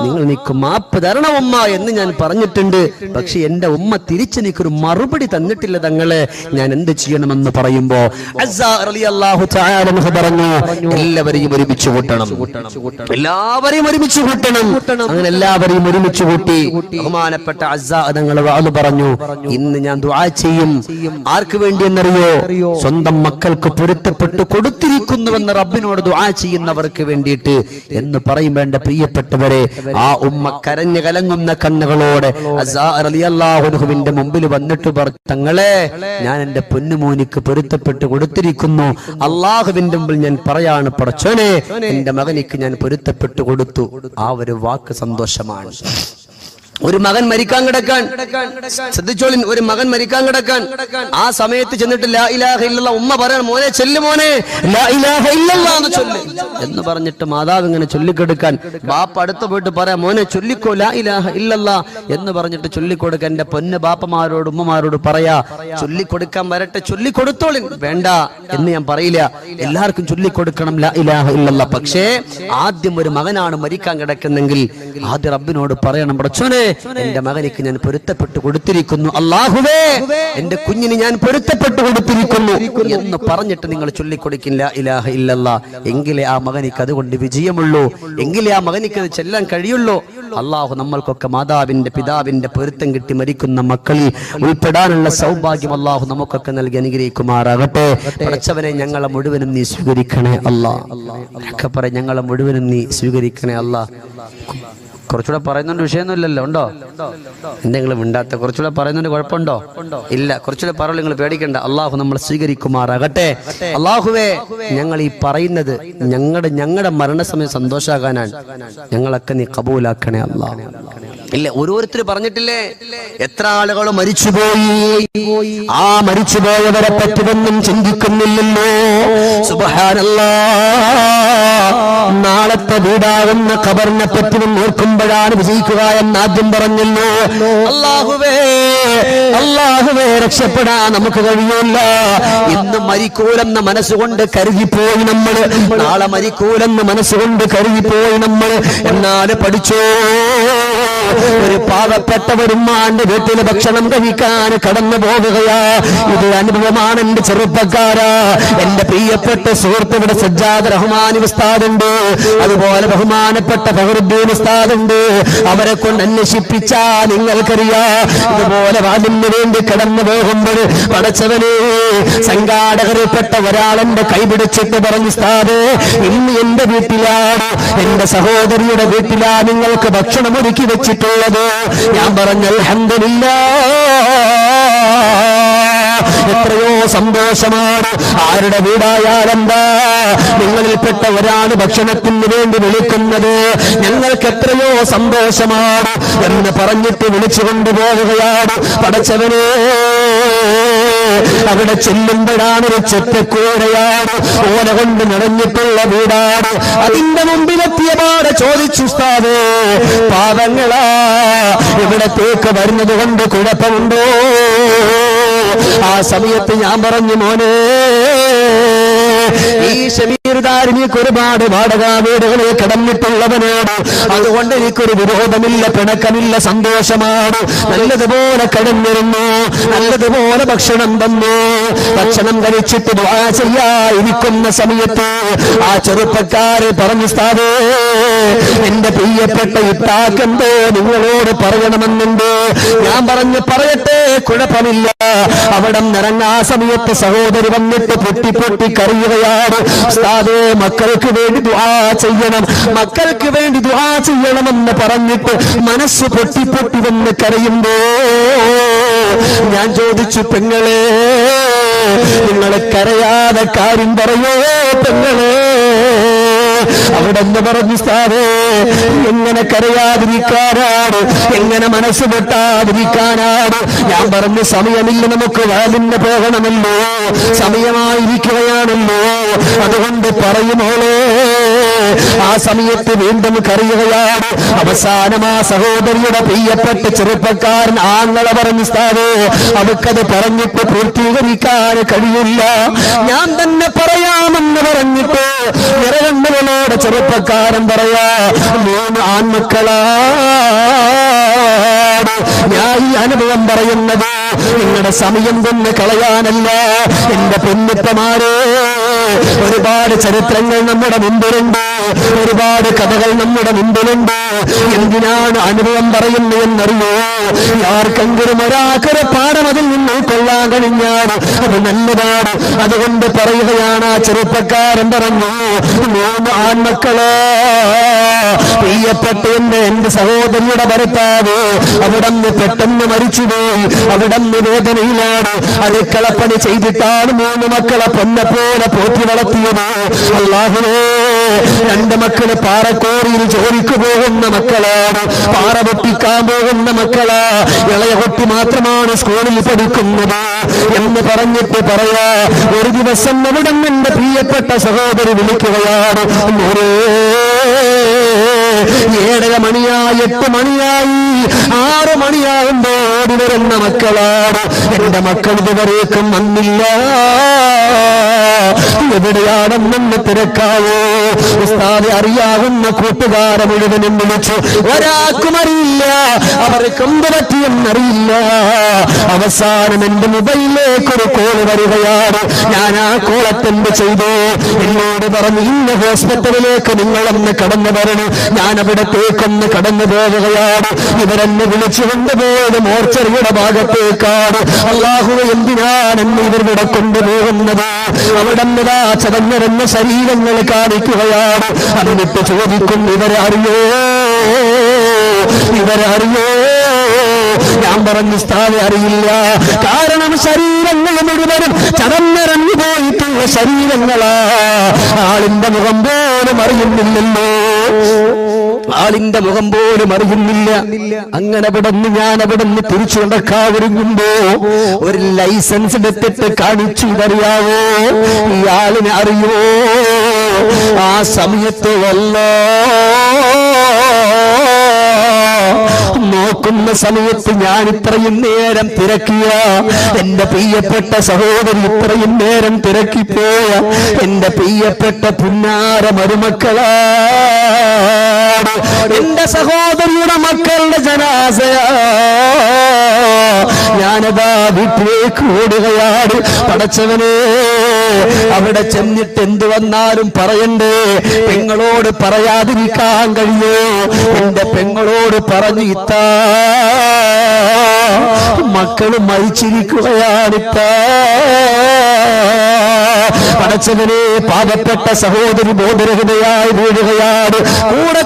നിങ്ങൾ എനിക്ക് മാപ്പ് തരണം ഉമ്മ എന്ന് ഞാൻ പറഞ്ഞിട്ടുണ്ട്. പക്ഷെ എന്റെ ഉമ്മ തിരിച്ചെനിക്കൊരു മറുപടി തന്നിട്ടില്ല തങ്ങളെ, ഞാൻ എന്ത് ചെയ്യണമെന്ന് പറയുമ്പോ അസ്സാ റളിയല്ലാഹു തആല അൻഹു പറഞ്ഞു, എല്ലാവരെയും ഒരുമിച്ച് കൂട്ടണം, എല്ലാവരെയും ഒരുമിച്ച് കൂട്ടണം. അങ്ങനെ എല്ലാവരെയും ഒരുമിച്ച് കൂട്ടി ബഹുമാനപ്പെട്ട അസ്സാ തങ്ങൾ വഅദ് പറഞ്ഞു, ഇന്ന് ഞാൻ ദുആ ചെയ്യും. ആർക്ക് വേണ്ടി എന്നറിയോ? സ്വന്തം മക്കൾക്ക് പൊരുത്തപ്പെട്ട് കൊടുത്തിരിക്കുന്നുവെന്ന് റബ്ബിനോട് ദുആ ചെയ്യുന്നവർക്ക് വേണ്ടിയിട്ട് എന്ന് പറയുമ്പോൾ എന്റെ പ്രിയപ്പെട്ടവരെ, ആ ഉമ്മ കരഞ്ഞു കലങ്ങുന്ന കണ്ണുകളോടെ അസ്സാ റളിയല്ലാഹു അൻഹുവിന്റെ മുമ്പിൽ വന്നിട്ട് പറഞ്ഞു, തങ്ങളെ ഞാൻ എന്റെ പൊന്നുമോനിക്ക് പൊരുത്തപ്പെട്ട് കൊടുത്തിരിക്കുന്നു. അള്ളാഹുവിന്റെ മുമ്പിൽ ഞാൻ പറയാണ്, പടച്ചോനെ എന്റെ മകനിക്ക് ഞാൻ പൊരുത്തപ്പെട്ട് കൊടുത്തു. ആ ഒരു വാക്ക് സന്തോഷമാണ്. ഒരു മകൻ മരിക്കാൻ കിടക്കാൻ, ശ്രദ്ധിച്ചോളിൻ, ഒരു മകൻ മരിക്കാൻ കിടക്കാൻ, ആ സമയത്ത് ചെന്നിട്ട് ലാ ഇലാഹ ഇല്ലല്ലാഹ്, ഉമ്മ പറയാൻ മോനെ ചെല്ലു മോനെ ലാ ഇലാഹ ഇല്ലല്ലാഹ് എന്ന് ചൊല്ല് എന്ന് പറഞ്ഞിട്ട് മാതാവ് ഇങ്ങനെ ചൊല്ലിക്കൊടുക്കാൻ, ബാപ്പ അടുത്ത് പോയിട്ട് പറയാം മോനെ ചൊല്ലിക്കോ ലാ ഇലാഹ ഇല്ലല്ലാഹ് എന്ന് പറഞ്ഞിട്ട് ചൊല്ലിക്കൊടുക്കാൻ. എന്റെ പൊന്ന് ബാപ്പമാരോട് ഉമ്മമാരോട് പറയാ, ചൊല്ലിക്കൊടുക്കാൻ വരട്ടെ, ചൊല്ലിക്കൊടുത്തോളിൻ, വേണ്ട എന്ന് ഞാൻ പറയില്ല, എല്ലാവർക്കും ചൊല്ലിക്കൊടുക്കണം ലാ ഇലാഹ ഇല്ലല്ലാഹ്. പക്ഷേ ആദ്യം ഒരു മകനാണ് മരിക്കാൻ കിടക്കുന്നെങ്കിൽ ആദ്യം റബ്ബിനോട് പറയണം, പടച്ചോനെ എന്റെ മകനിക്ക് ഞാൻ പൊരുത്തപ്പെട്ട് കൊടുത്തിരിക്കുന്നു, അല്ലാഹുവേ എന്റെ കുഞ്ഞിന് ഞാൻ പൊരുത്തപ്പെട്ട് കൊടുത്തിരിക്കുന്നു എന്ന് പറഞ്ഞിട്ട് നിങ്ങൾ ചൊല്ലിക്കൊടുക്കില്ല ലാ ഇലാഹ ഇല്ലല്ലാഹ്. എങ്കിലേ ആ മകനിക്ക് അതുകൊണ്ട് വിജയമുള്ളൂ, എങ്കിലേ ആ മകനിക്ക് അത് ചെല്ലാൻ കഴിയുള്ളൂ. അള്ളാഹു നമ്മൾക്കൊക്കെ മാതാവിന്റെ പിതാവിന്റെ പൊരുത്തം കിട്ടി മരിക്കുന്ന മക്കളിൽ ഉൾപ്പെടാനുള്ള സൗഭാഗ്യം അള്ളാഹു നമുക്കൊക്കെ നൽകി അനുഗ്രഹിക്കുമാറാകട്ടെ. പടച്ചവനെ ഞങ്ങളെ മുഴുവനും നീ സ്വീകരിക്കണേ അല്ലാഹ്. ഞങ്ങളെ മുഴുവനും നീ സ്വീകരിക്കണേ അല്ലാഹ്. കുറച്ചുകൂടെ പറയുന്നുണ്ട്, വിഷയമൊന്നുമില്ലല്ലോ, ഉണ്ടോ? എന്തെങ്കിലും ഉണ്ടാത്ത കുറച്ചുകൂടെ പറയുന്നുണ്ട്, കുഴപ്പമുണ്ടോ? ഇല്ല, കുറച്ചുകൂടെ പറയുള്ളൂ, നിങ്ങൾ പേടിക്കണ്ട. അള്ളാഹു നമ്മൾ സ്വീകരിക്കുമാറാകട്ടെ. അള്ളാഹുവേ ഞങ്ങൾ ഈ പറയുന്നത് ഞങ്ങളുടെ മരണസമയം സന്തോഷാകാനാണ്, ഞങ്ങളൊക്കെ നീ കബൂലാക്കണേ അള്ളാഹ്. ഇല്ല, ഓരോരുത്തർ പറഞ്ഞിട്ടില്ലേ എത്ര ആളുകൾ മരിച്ചുപോയി, ആ മരിച്ചുപോയവരെ പറ്റിയൊന്നും ചിന്തിക്കുന്നില്ലല്ലോ. സുബ്ഹാനല്ലാഹ്, നാളത്തെ വീടാകുന്ന ഖബറിനെ പറ്റി ഓർക്കുമ്പോഴാണ് വിജയിക്കുക എന്ന് ആദ്യം പറഞ്ഞല്ലോ. അല്ലാഹുവേ അല്ലാഹുവേ രക്ഷപ്പെടാൻ നമുക്ക് കഴിയില്ല. ഇന്ന് മരിക്കൂലെന്ന മനസ്സുകൊണ്ട് കരുതിപ്പോയി നമ്മൾ, നാളെ മരിക്കൂലെന്ന് മനസ്സുകൊണ്ട് കരുതിപ്പോയി നമ്മൾ. എന്നാൽ പഠിച്ചോ, ഒരു പാവപ്പെട്ട വരുമാന്റെ വീട്ടിൽ ഭക്ഷണം കഴിക്കാൻ കടന്നു പോവുകയാ. ഇത് അനുഭവമാണ് എന്റെ ചെറുപ്പക്കാരാ. എന്റെ പ്രിയപ്പെട്ട സുഹൃത്ത് ഇവിടെ സജ്ജാദ് റഹ്മാനി ഉസ്താദുണ്ട്, അതുപോലെ ബഹുമാനപ്പെട്ട ഫഖറുദ്ദീൻ ഉസ്താദുണ്ട്. അവരെ കൊണ്ട് അന്വേഷിപ്പിച്ചാ നിങ്ങൾക്കറിയാം, ഇതുപോലെ വാദിന് വേണ്ടി കടന്നു പോകുമ്പോൾ പടച്ചവനെ സംഘാടകരിൽപ്പെട്ട ഒരാളെന്റെ കൈപിടിച്ചിട്ട് പറഞ്ഞു, ഉസ്താദേ ഇന്ന് എന്റെ വീട്ടിലാണ്, എന്റെ സഹോദരിയുടെ വീട്ടിലാ നിങ്ങൾക്ക് ഭക്ഷണം ഒരുക്കി വെച്ചിട്ടുള്ളത്. ഞാൻ പറഞ്ഞു അൽഹംദുലില്ലാഹ്, എത്രയോ സന്തോഷമാണ്. ആരുടെ വീടായാലെന്താ, നിങ്ങളിൽപ്പെട്ട ഒരാൾ ഭക്ഷണത്തിന് വേണ്ടി വിളിക്കുന്നത് ഞങ്ങൾക്ക് എത്രയോ സന്തോഷമാണ് എന്ന് പറഞ്ഞിട്ട് വിളിച്ചു കൊണ്ടുപോവുകയാണ്. പടച്ചവനെ അവിടെ ചെല്ലുമ്പോഴാണ് ഒരു ചെറ്റക്കൂരയാണ്, ഓല കൊണ്ട് നിറഞ്ഞിട്ടുള്ള വീടാണ്. അതിന്റെ മുമ്പിലെത്തിയപാടെ ചോദിച്ചു, ഉസ്താദേ പാവങ്ങളാ ഇവിടത്തേക്ക് വരുന്നത് കൊണ്ട് കുഴപ്പമുണ്ടോ? ആ സമയത്ത് ഞാൻ പറഞ്ഞു, മോനെ ഈ ഷമീർദാരിനിക്ക് ഒരുപാട് വാടക വീടുകളിൽ കിടന്നിട്ടുള്ളവനാണ്, അതുകൊണ്ട് എനിക്കൊരു വിരോധമില്ല, പിണക്കമില്ല, സന്തോഷമാണ്. നല്ലതുപോലെ കിടന്നിരുന്നു, നല്ലതുപോലെ ഭക്ഷണം തന്നു. ഭക്ഷണം കഴിച്ചിട്ട് ദുആ ചെയ്യാതിരിക്കുന്ന സമയത്ത് ആ ചെറുപ്പക്കാരെ പറഞ്ഞു, ഉസ്താദേ എന്റെ പ്രിയപ്പെട്ട ഇത്താക്കെന്തോ നിങ്ങളോട് പറയണമെന്നുണ്ട്. ഞാൻ പറഞ്ഞു, പറയട്ടെ, കുഴപ്പമില്ല. അവിടെ നിറങ്ങാ സമയത്ത് സഹോദരി വന്നിട്ട് പൊട്ടി പൊട്ടി കരയുകയാണ്. ഉസ്താദേ മക്കൾക്ക് വേണ്ടി ദുആ ചെയ്യണം, മക്കൾക്ക് വേണ്ടി ദുആ ചെയ്യണമെന്ന് പറഞ്ഞിട്ട് മനസ്സ് പൊട്ടി പൊട്ടി വന്ന് കരയുമ്പോ ഞാൻ ചോദിച്ചു, പെങ്ങളെ നിങ്ങളെ കരയാതെ കാര്യം പറയോ പെങ്ങളെ? അവിടെ എന്ന് പറഞ്ഞു, ഉസ്താദേ എങ്ങനെ കരയാതിരിക്കാനാണ്, എങ്ങനെ മനസ്സ് പൊട്ടാതിരിക്കാനാണ്? ഞാൻ പറഞ്ഞു, സമയമില്ല, നമുക്ക് വാലിന് പോകണമല്ലോ, സമയമായിരിക്കുകയാണല്ലോ, അതുകൊണ്ട് പറയുമോളെ. ആ സമയത്ത് വീണ്ടും കരയുകയാണ്. അവസാനം ആ സഹോദരിയുടെ പ്രിയപ്പെട്ട ചെറുപ്പക്കാരൻ ആങ്ങളെ പറഞ്ഞു, ഉസ്താദേ അവക്കത് പറഞ്ഞിട്ട് പൂർത്തീകരിക്കാൻ കഴിയില്ല, ഞാൻ തന്നെ പറയാമെന്ന് പറഞ്ഞിട്ട് നിറകണ്ണുകളോട് ചെറുപ്പക്കാരൻ പറയാ, 3 ആൺമക്കളാ. ഞാൻ ഈ അനുഭവം പറയുന്നത് നിങ്ങളുടെ സമയം കൊണ്ട് കളയാനല്ല. എന്റെ പൊന്നുപ്പമാരെ, ഒരുപാട് ചരിത്രങ്ങൾ നമ്മുടെ മുമ്പിലുണ്ട്, ഒരുപാട് കഥകൾ നമ്മുടെ മുമ്പിലുണ്ട്. എന്തിനാണ് അനുഭവം പറയുന്നത് എന്നറിയോ? ആർക്കെങ്കിലും ഒരാൾക്കൊരു പാഠം അതിൽ നിന്ന് കൊള്ളാൻ കഴിഞ്ഞാണ് അത് നല്ലതാണ്. അതുകൊണ്ട് പറയുകയാണ്, ആ ചെറുപ്പക്കാരൻ പറഞ്ഞു, 3 ആൺമക്കളെ പ്രിയപ്പെട്ട എന്റെ സഹോദരിയുടെ ഭർത്താവ് അവിടന്ന് പെട്ടെന്ന് മരിച്ചുപോയി. അവിടന്ന് വേദനയിലാണ്. അടുക്കളപ്പണി ചെയ്തിട്ടാണ് 3 മക്കളെ പൊന്നെപ്പോലെ പോറ്റി വളർത്തിയത്. അല്ലാഹുവേ രണ്ട് മക്കള് പാറക്കോറിയിൽ ജോലിക്ക് പോകുന്ന മക്കളാണ്, പാറ പൊട്ടിക്കാൻ പോകുന്ന മക്കളാ. ഇളയ കുട്ടി മാത്രമാണ് സ്കൂളിൽ പഠിക്കുന്നത് എന്ന് പറഞ്ഞിട്ട് പറയാ. ഒരു ദിവസം അവിടെ എന്റെ പ്രിയപ്പെട്ട സഹോദരി വിളിക്കുകയാണ്, 7:30 മണിയായി, 8 മണിയായി, 6 മണിയാകുമ്പോ ഓടി വരുന്ന മക്കളാണ്. എന്റെ മക്കൾ ഇതുവരേക്കും വന്നില്ല, എവിടെയാണെന്ന് തിരക്കാവോ? ഉസ്താദെ അറിയാവുന്ന കൂട്ടുകാരെ മുഴുവനും വിളിച്ചു, ഒരാൾക്കും അറിയില്ല, അവർക്ക് എന്ത് പറ്റിയെന്നറിയില്ല. അവസാനം എന്റെ മൊബൈലിലേക്ക് ഒരു കോൾ വരികയാണ്. ഞാൻ ആ കോളത്തെന്ത് ചെയ്തു? എന്നോട് പറഞ്ഞു, ഇന്ന ഹോസ്പിറ്റലിലേക്ക് നിങ്ങളൊന്ന് കടന്നു വരണം. ഞാൻ അവിടത്തേക്കൊന്ന് കടന്നു പോവുകയാണ്. ഇവരെന്നെ വിളിച്ചു കൊണ്ടുപോയത് മോർച്ചറിയുടെ ഭാഗത്തേക്കാണ്. അല്ലാഹുവേ, എന്തിനാണ് എന്നെ ഇവരുടെ കൊണ്ടുപോകുന്നത്? അവിടെ ചതഞ്ഞിറങ്ങ ശരീരങ്ങൾ കാണിക്കുകയാണ്. എന്നിട്ട് ചോദിക്കും, ഇവരറിയോ? ഞാൻ പറഞ്ഞു, ഉസ്താദേ അറിയില്ല. കാരണം ശരീരങ്ങൾ മുഴുവനും ചതഞ്ഞിറങ്ങി പോയിട്ടുള്ള ശരീരങ്ങളാ. ആളിന്റെ മുഖം പോലും അറിയുന്നില്ലല്ലോ, ആളിന്റെ മുഖം പോലും അറിയുന്നില്ല. അങ്ങനെ ഞാൻ അവിടെ നിന്ന് തിരിച്ചു നടക്കാൻ ഒരുങ്ങുമ്പോ ഒരു ലൈസൻസ് എടുത്തിട്ട് കാണിച്ചു, ഇതറിയാവോ, ഇയാളിനെ അറിയോ? ആ സമയത്ത് നോക്കുന്ന സമയത്ത് ഞാൻ ഇത്രയും നേരം തിരക്കിയ എന്റെ പ്രിയപ്പെട്ട സഹോദരി, ഇത്രയും നേരം തിരക്കിപ്പോയ എന്റെ പ്രിയപ്പെട്ട പുന്നാര മരുമക്കളാ, എന്റെ സഹോദരിയുടെ മക്കളുടെ ജനാസയാ. ഞാനതാ വീട്ടിലേക്ക് ഓടുകയാണ്. പടച്ചവനെ, അവിടെ ചെന്നിട്ട് എന്തു വന്നാലും പറയണ്ടേ? പെങ്ങളോട് പറയാതിരിക്കാൻ കഴിയോ? എന്റെ പെങ്ങളോട് പറഞ്ഞു, ഇത്താ മക്കള് മരിച്ചിരിക്കുകയാണിത്താ. പടച്ചവനെ, പാവപ്പെട്ട സഹോദരി ബോധരഹിതയായി വീഴുകയാണ്.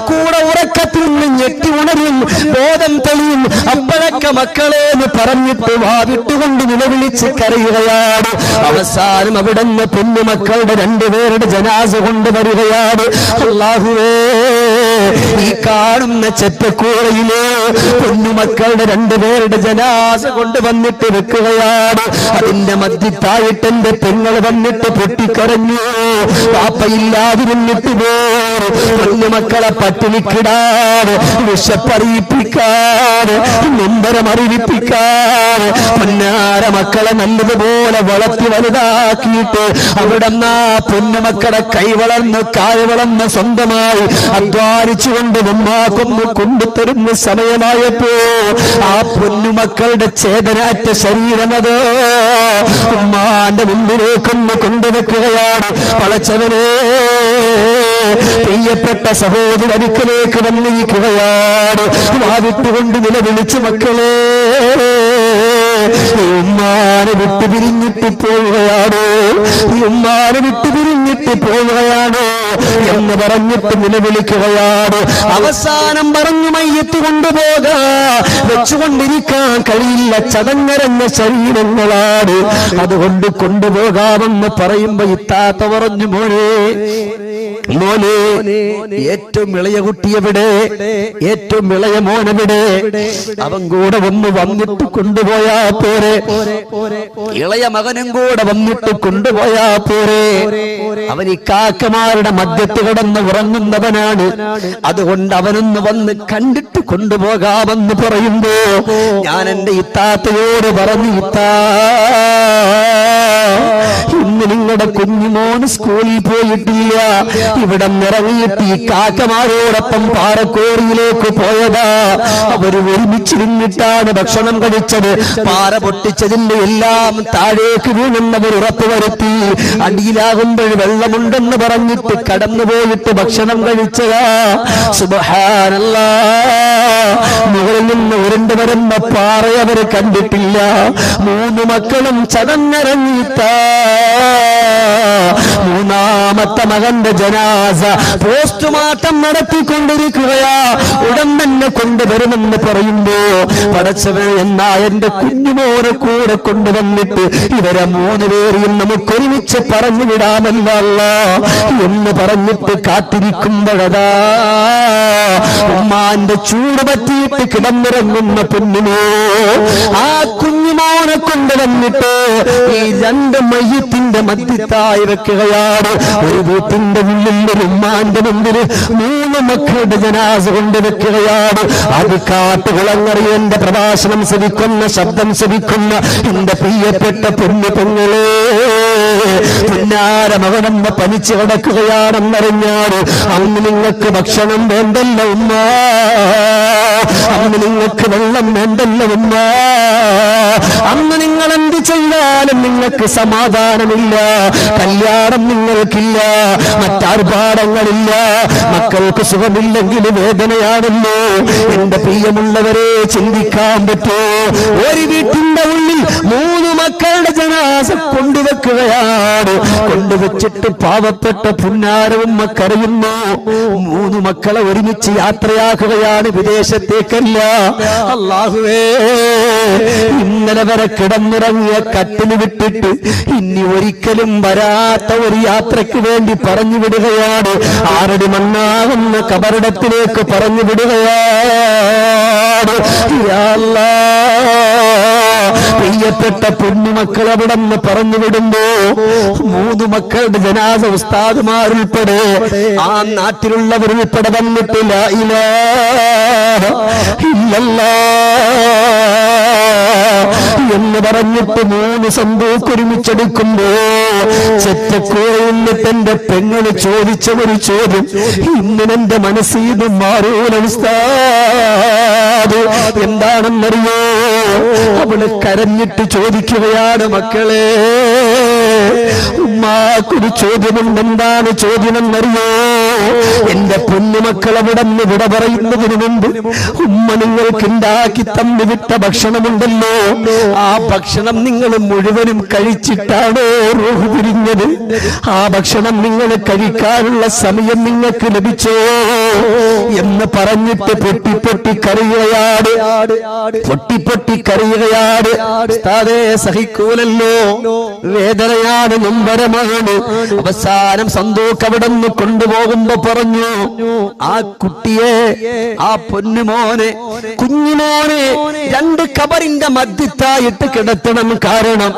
കൂടെ ഉറക്കത്തിൽ നിന്ന് ഞെട്ടി ഉണരും, ബോധം തെളിയും. അപ്പോഴൊക്കെ മക്കളേന്ന് പറഞ്ഞിട്ട് വാവിട്ടുകൊണ്ട് നിലവിളിച്ച് കരയുകയാണ്. അവസാനം അവിടെ നിന്ന് പൊന്നുമക്കളുടെ 2 പേരുടെ ജനാസ കൊണ്ടുവരികയാണ്. അല്ലാഹുവേ, ഈ കാണുന്ന ചെറ്റക്കൂറയില് പൊന്നുമക്കളുടെ 2 പേരുടെ ജനാസ കൊണ്ടുവന്നിട്ട് വെക്കുകയാണ്. അതിന്റെ മധ്യത്തായിട്ട് എന്റെ പെങ്ങൾ വന്നിട്ട് പൊട്ടിക്കരഞ്ഞു. പാപ്പയില്ലാതിരുന്നിട്ട് പൊന്നുമക്കളെ പട്ടിണിക്കിടാതെ, വിശപ്പറിയിപ്പിക്കാതെ, നൊമ്പരം അറിയിപ്പിക്കാതെ പൊന്നാര മക്കളെ നല്ലതുപോലെ വളർത്തി വലുതാക്കിയിട്ട് അവിടെ പൊന്നുമക്കളെ കൈ വളർന്ന് കായ വളർന്ന് സ്വന്തമായി അധ്വാനിച്ചുകൊണ്ട് ഉമ്മാക്കൊന്ന് കൊണ്ടുതരുന്ന സമയമായപ്പോ ആ പൊന്നുമക്കളുടെ ചേതനാറ്റ ശരീരമത് ഉമ്മാന്റെ മുമ്പിലേക്കൊന്ന് കൊണ്ടുവെക്കുകയാണ്. പടച്ചവനെ, പ്രിയപ്പെട്ട സഹോദരി അടുക്കലേക്ക് വന്നിരിക്കുകയാണ്. വാവിട്ടുകൊണ്ട് നിലവിളിച്ച്, മക്കളെ, ഉമ്മാനെ വിട്ടു പിരിഞ്ഞിട്ട് പോവുകയാണോ? ഉമ്മാനെ വിട്ടു പിരിഞ്ഞിട്ട് പോവുകയാണോ എന്ന് പറഞ്ഞിട്ട് നിലവിളിക്കുകയാണ്. അവസാനം പറഞ്ഞു, മയ്യത്ത് കൊണ്ടുപോകാ, വെച്ചുകൊണ്ടിരിക്കാൻ കഴിയില്ല, ചതഞ്ഞരഞ്ഞ ശരീരങ്ങളാണ്, അതുകൊണ്ട് കൊണ്ടുപോകാമെന്ന് പറയുമ്പോ ഇത്താത്ത പറഞ്ഞു, മോനെ, ഏറ്റവും ഇളയ കുട്ടിയെവിടെ? ഏറ്റവും ഇളയ മോനെവിടെ? അവൻ കൂടെ വന്നിട്ട് കൊണ്ടുപോയാ പോരെ? ഇളയ മകനും കൂടെ വന്നിട്ട് കൊണ്ടുപോയാ പോരെ? അവൻ ഈ കാക്കമാരുടെ മധ്യത്ത് കിടന്ന് ഉറങ്ങുന്നവനാണ്, അതുകൊണ്ട് അവനൊന്ന് വന്ന് കണ്ടിട്ട് കൊണ്ടുപോകാമെന്ന് പറയുമ്പോ ഞാൻ എന്റെ ഇത്താത്തയോട് പറഞ്ഞു, ഇത്താ, ഇന്ന് നിങ്ങളുടെ കുഞ്ഞുമോന് സ്കൂളിൽ പോയിട്ടില്ല, ഇവിടെ ഇറങ്ങിയിട്ട് ഈ കാക്കമാരോടൊപ്പം പാറക്കോറിയിലേക്ക് പോയതാ. അവര് ഒരുമിച്ചിരുന്നിട്ടാണ് ഭക്ഷണം കഴിച്ചത്. പാറ പൊട്ടിച്ചതിന്റെ എല്ലാം താഴേക്ക് വീണെന്നവർ ഉറപ്പുവരുത്തി. അടിയിലാകുമ്പോൾ വെള്ളമുണ്ടെന്ന് പറഞ്ഞിട്ട് കടന്നുപോയിട്ട് ഭക്ഷണം കഴിച്ചതാ. സുബ്ഹാനല്ലാഹ്, മുകളിൽ നിന്ന് ഉരുണ്ടു വരുന്ന പാറ അവര് കണ്ടിട്ടില്ല. 3 മക്കളും ചടഞ്ഞിറങ്ങിയിട്ടാ. 3ാമത്തെ മകന്റെ ജനാ ജനാസ പോസ്റ്റ്മോർട്ടം നടത്തിക്കൊണ്ടിരിക്കുകയാ. ഉടൻ തന്നെ കൊണ്ടുവരുമെന്ന് പറയുമ്പോ പടച്ചവൻ എന്നാ എന്റെ കുഞ്ഞുമോനെ കൂടെ കൊണ്ടുവന്നിട്ട് ഇവരെ 3 പേരെയും നമുക്കൊരുമിച്ച് പറഞ്ഞു വിടാമല്ല എന്ന് പറഞ്ഞിട്ട് കാത്തിരിക്കുമ്പോഴതാ ഉമ്മാന്റെ ചൂട് പറ്റിയിട്ട് കിടന്നിറങ്ങുന്ന പൊന്നുമോ ആ കുഞ്ഞുമോനെ കൊണ്ടുവന്നിട്ട് ഈ 2 മയ്യത്തിന്റെ മധ്യത്തായി വെക്കുകയാണ്. ഒരു വീട്ടിന്റെ ഉള്ളിൽ ഒരു ഉമ്മാന്റെ മുമ്പിൽ 3 മക്കളുടെ ജനാസ കൊണ്ട് വെക്കുകയാണ്. അത് കാട്ടുകുളങ്ങറി എന്റെ പ്രഭാഷണം ശ്രവിക്കുന്ന ശബ്ദം ശ്രവിക്കുന്ന എന്റെ പ്രിയപ്പെട്ട പൊന്നു പെങ്ങളെ പുന്നാരമകനെന്ന് പനിച്ചു കിടക്കുകയാണെന്നറിഞ്ഞാൽ അന്ന് നിങ്ങൾക്ക് ഭക്ഷണം വേണ്ടല്ല ഉമ്മ, അന്ന് നിങ്ങൾക്ക് വെള്ളം വേണ്ടല്ല ഉമ്മ, അന്ന് നിങ്ങൾ എന്ത് ചെയ്താലും നിങ്ങൾക്ക് സമാധാനമില്ല, കല്യാണം നിങ്ങൾക്കില്ല, മറ്റാർഭാടങ്ങളില്ല, മക്കൾക്ക് സുഖമില്ലെങ്കിൽ വേദനയാണല്ലോ. എന്റെ പ്രിയമുള്ളവരെ ചിന്തിക്കാൻ പറ്റോ? ഒരു വീട്ടിന്റെ ഉള്ളിൽ 3 മക്കളുടെ ജനാസ കൊണ്ടുവെക്കുകയാണ്. കൊണ്ടുവച്ചിട്ട് പാവപ്പെട്ട പുന്നാരവും കരയുന്നു. 3 മക്കളെ ഒരുമിച്ച് യാത്രയാക്കുകയാണ്, വിദേശത്തേക്കല്ല. അല്ലാഹുവേ, ഇന്നലെ വരെ കിടന്നിറങ്ങിയ കട്ടിന് വിട്ടിട്ട് ഇനി ഒരിക്കലും വരാത്ത ഒരു യാത്രയ്ക്ക് വേണ്ടി പറഞ്ഞു വിടുകയാണ്. 6 അടി മണ്ണാകുന്ന കബറിടത്തിലേക്ക് പറഞ്ഞു വിടുകയാണ്. യാ അല്ലാഹ്, പ്രിയപ്പെട്ട പൊന്നുമക്കൾ അവിടെ നിന്ന് പറഞ്ഞു വിടുമ്പോ 3 മക്കളുടെ ജനാസ ഉസ്താദുമാരുൾപ്പെടെ ആ നാട്ടിലുള്ളവരുൾപ്പെടെ വന്നിട്ട് ലാ ഇലാഹ ഇല്ലല്ലാഹ് എന്ന് പറഞ്ഞിട്ട് 3 സന്തൂക്ക് ഒരുമിച്ചെടുക്കുമ്പോ ചെറ്റക്കോന്നിട്ട് എന്റെ പെങ്ങള് ചോദിച്ച ഒരു ചോദ്യം ഇന്നെന്റെ മനസ്സിൽ നിന്ന് മാറൂല ഉസ്താദ്. എന്താണെന്നറിയോ? അവള് കരഞ്ഞിട്ട് ചോദിക്കുകയാണ്, മക്കളെ ഉമ്മാക്കൊരു ചോദ്യമുണ്ട്. എന്താണ് ചോദ്യമെന്നറിയോ? എന്റെ പൊന്നുമക്കൾ അവിടെ നിന്ന് വിട പറയുന്നതിന് മുമ്പ് ഉമ്മ നിങ്ങൾക്ക് ഉണ്ടാക്കി തന്നു വിട്ട ഭക്ഷണമുണ്ടല്ലോ, ആ ഭക്ഷണം നിങ്ങൾ മുഴുവനും കഴിച്ചിട്ടാണോ റൂഹ് പിരിഞ്ഞത്? ആ ഭക്ഷണം നിങ്ങൾ കഴിക്കാനുള്ള സമയം നിങ്ങൾക്ക് ലഭിച്ചോ എന്ന് പറഞ്ഞിട്ട് പൊട്ടി കരയുകയാണ്, പൊട്ടി കരയുകയാണ്. ഉസ്താദേ, സഹിക്കൂലല്ലോ, വേദനയാണ്, നൊമ്പരമാണ്. അവസാനം സന്തോക്ക് അവിടെ നിന്ന് കൊണ്ടുപോകുമ്പോ പറഞ്ഞു, ആ കുട്ടിയെ, ആ പൊന്നുമോനെ, കുഞ്ഞുമോനെ 2 കബറിന്റെ മധ്യത്തായിട്ട് കിടത്തണം. കാരണം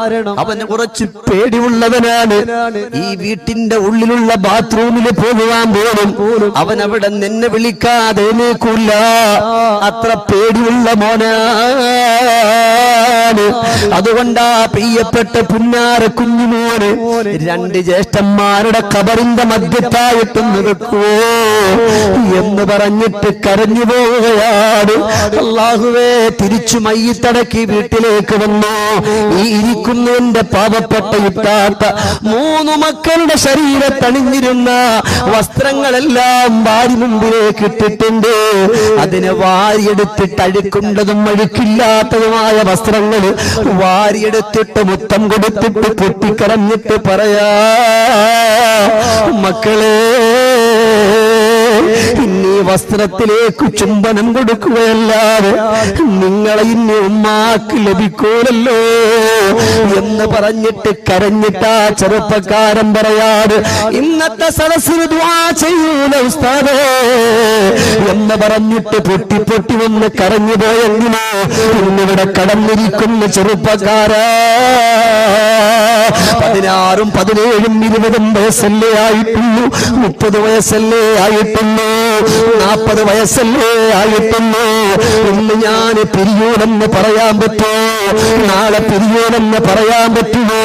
അവന് കുറച്ച് പേടിയുള്ളവനാണ്. ഈ വീട്ടിന്റെ ഉള്ളിലുള്ള ബാത്റൂമിൽ പോകുവാൻ പോലും അവൻ അവിടെ നിന്നെ വിളിക്കാതെ എഴുന്നേൽക്കൂല, അത്ര പേടിയുള്ള മോനാണ്. അതുകൊണ്ടാ പ്രിയപ്പെട്ട പുന്നാര കുഞ്ഞുമോന് 2 ജ്യേഷ്ഠന്മാരുടെ കബറിന്റെ മധ്യത്തായിട്ട് വെക്കുവോ എന്ന് പറഞ്ഞിട്ട് കരഞ്ഞു പോവുകയാണ്. അല്ലാഹുവേ, തിരിച്ചു മയ്യിത്തടക്കി വീട്ടിലേക്ക് വന്നു. ഈ ഇരിക്കുന്ന എന്റെ പാവപ്പെട്ട ഇട്ടാത്ത 3 മക്കളുടെ ശരീരത്തണിഞ്ഞിരുന്ന വസ്ത്രങ്ങളെല്ലാം വാരി മുമ്പിലേക്ക് ഇട്ടിട്ടുണ്ട്. അതിനെ വാരിയെടുത്തിട്ട് അഴുക്കുണ്ടതും അഴുക്കില്ലാത്തതുമായ വസ്ത്രങ്ങൾ വാരിയെടുത്തിട്ട് മുത്തം കൊടുത്തിട്ട് പൊട്ടിക്കരഞ്ഞിട്ട് പറയാ, മക്കളെ ഇനി വസ്ത്രത്തിലേക്ക് ചുംബനം കൊടുക്കുകയല്ലാതെ നിങ്ങളെ ഇനി ഉമ്മാക്ക് ലഭിക്കൂലല്ലോ എന്ന് പറഞ്ഞിട്ട് കരഞ്ഞിട്ട് ആ ചെറുപ്പക്കാരൻ പറയാറ്, ഇന്നത്തെ സദസ്സിന് ദുആ ചെയ്യൂല ഉസ്താദേ എന്ന് പറഞ്ഞിട്ട് പൊട്ടി ഒന്ന് കരഞ്ഞു പോയെങ്കിലോ ഇന്നിവിടെ കടന്നിരിക്കുന്ന ചെറുപ്പക്കാരാ 16ഉം 17ഉം 20ഉം വയസ്സല്ലേ ആയിട്ടുള്ളൂ, 30 വയസ്സല്ലേ ആയിട്ടുള്ളൂ, 40 വയസ്സല്ലേ ആയിട്ടുള്ളൂ. ഇന്ന് ഞാൻ പിരിയൂലെന്ന് പറയാൻ പറ്റുമോ? നാളെ പിരിയൂലെന്ന് പറയാൻ പറ്റുമോ?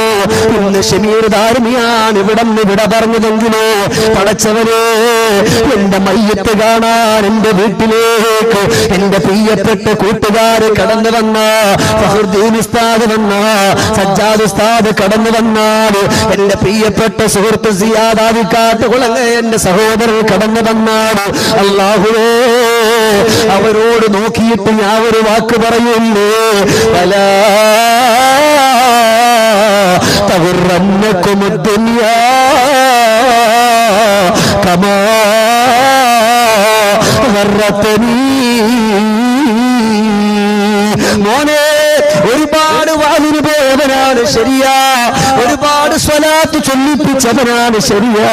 ഇന്ന് ഷമീർ ദാരിമിയാണ് ഇവിടെ നിന്ന് വിട പറഞ്ഞതെങ്കിലോ പടച്ചവനെ, എന്റെ മയ്യത്ത് കാണാൻ എന്റെ വീട്ടിലേക്ക് എന്റെ പ്രിയപ്പെട്ട കൂട്ടുകാര് കടന്നു വന്ന, ഫഖറുദ്ദീൻ ഉസ്താദ് വന്ന, സജ്ജാദ് ഉസ്താദ് കടന്നു വന്നാൽ, എന്റെ പ്രിയപ്പെട്ട സുഹൃത്ത് സിയാദ് ആദിക്കാട്ട് കുളങ്ങ എന്റെ സഹോദരൻ കടന്നു വന്നാൽ, അല്ലാഹുവേ അവരോട് നോക്കിയിട്ട് ഞാൻ ഒരു വാക്ക് പറയില്ലേ, വലാ തഗുറന്നകും ദുനിയാ കമാ ഗർറതനീ. മോനെ, ഒരുപാട് വാതിന് പോയവനാണ് ശരിയാ, ഒരുപാട് സ്വലാത്ത് ചൊല്ലിപ്പിച്ചവനാണ് ശരിയാ,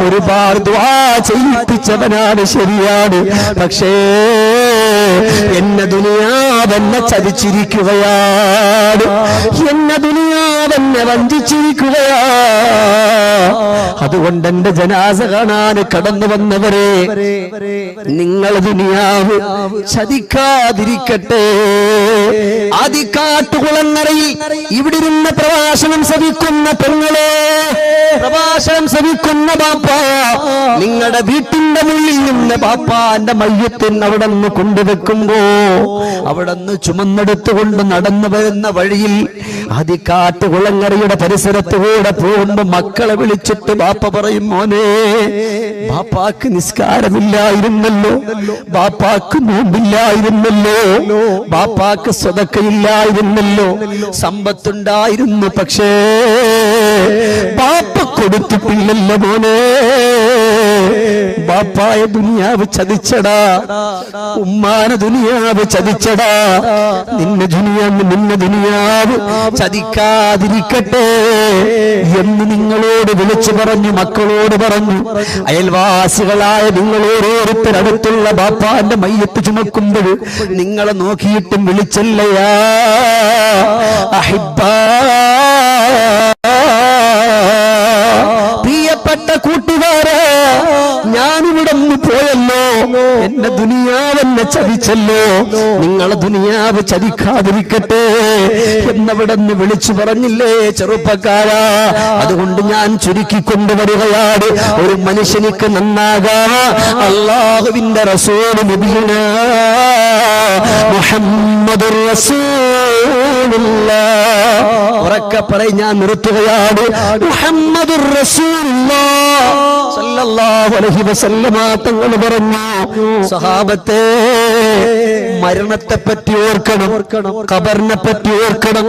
ഒരുപാട് ദുആ ചെയ്യിപ്പിച്ചവനാണ് ശരിയാണ്. പക്ഷേ എന്നെ ദുനിയാവെന്നെ ചതിച്ചിരിക്കുകയാണ്, എന്നെ ദുനിയാവെന്നെ വഞ്ചിച്ചിരിക്കുകയാ. അതുകൊണ്ട് എന്റെ ജനാസ കാണാൻ കടന്നു വന്നവരെ, നിങ്ങൾ ദുനിയാവ് ചതിക്കാതിരിക്കട്ടെ. ആദിക്കാട്ടുകുളങ്ങരയിൽ ഇവിടെ ഇരുന്ന് പ്രഭാഷണം ശ്രവിക്കുന്ന പെങ്ങളെ, പ്രഭാഷണം ശ്രവിക്കുന്ന ബാപ്പ, നിങ്ങളുടെ വീട്ടിന്റെ മുന്നിൽ നിന്ന് ബാപ്പാന്റെ മയ്യത്തിന് അവിടെ നിന്ന് കൊണ്ടുവെക്കുമ്പോ അവിടെ നിന്ന് ചുമന്നെടുത്തുകൊണ്ട് നടന്നു വരുന്ന വഴിയിൽ ആദിക്കാട്ടുകുളങ്ങരയുടെ പരിസരത്ത് കൂടെ പോകുമ്പോ മക്കളെ വിളിച്ചിട്ട് ബാപ്പ പറയും, മോനെ, ബാപ്പാക്ക് നിസ്കാരമില്ലായിരുന്നല്ലോ, ബാപ്പാക്ക് നോമ്പില്ലായിരുന്നല്ലോ, ബാപ്പാക്ക് സ്വതക്കയില്ലായിരുന്നല്ലോ, സമ്പത്തുണ്ടായിരുന്നു, പക്ഷേ ബാപ്പ കൊടുത്തിട്ടില്ലല്ലോ മോനെ. ബാപ്പായ ദുനിയാവ് ചതിച്ചടാ, ഉമ്മാനെ ദുനിയാവ് ചതിച്ചടാ. നിന്നെ ദുനിയാവ് ചതിക്കാതിരിക്കട്ടെ എന്ന് നിങ്ങളോട് വിളിച്ചു പറഞ്ഞു, മക്കളോട് പറഞ്ഞു. അയൽവാസികളായ നിങ്ങളോരോരുത്തരടുത്തുള്ള ബാപ്പാന്റെ മയ്യത്ത് ചുമക്കുമ്പോൾ നിങ്ങളെ നോക്കിയിട്ടും വിളിച്ചല്ലയാ അഹിബ്ബാ, പ്രിയപ്പെട്ട കൂട്ടുകാരെ, ഞാനിവിടെ നിന്ന് പോയല്ലോ, എന്നെ ദുനിയാവെന്നെ ചതിച്ചല്ലോ, നിങ്ങളെ ദുനിയാവ് ചതിക്കാതിരിക്കട്ടെ എന്നവിടെ നിന്ന് വിളിച്ചു പറഞ്ഞില്ലേ ചെറുപ്പക്കാരാ. അതുകൊണ്ട് ഞാൻ ചുരുക്കിക്കൊണ്ടുവരികയാണ്, ഒരു മനുഷ്യനിക്ക് നന്നാകാ അല്ലാഹുവിന്റെ റസൂൽ നബിയുനാ മുഹമ്മദുർ റസൂലുള്ളാഹ്. ഉറക്കെ പറയും, ഞാൻ നിർത്തുകയാണ്. മുഹമ്മദുർ റസൂലുള്ളാഹ് സല്ലല്ലാഹു അലൈഹി വസല്ലമ തങ്ങൾ പറഞ്ഞു, സഹാബത്തെ, മരണത്തെ പറ്റി ഓർക്കണം, ഖബറിനെ പറ്റി ഓർക്കണം.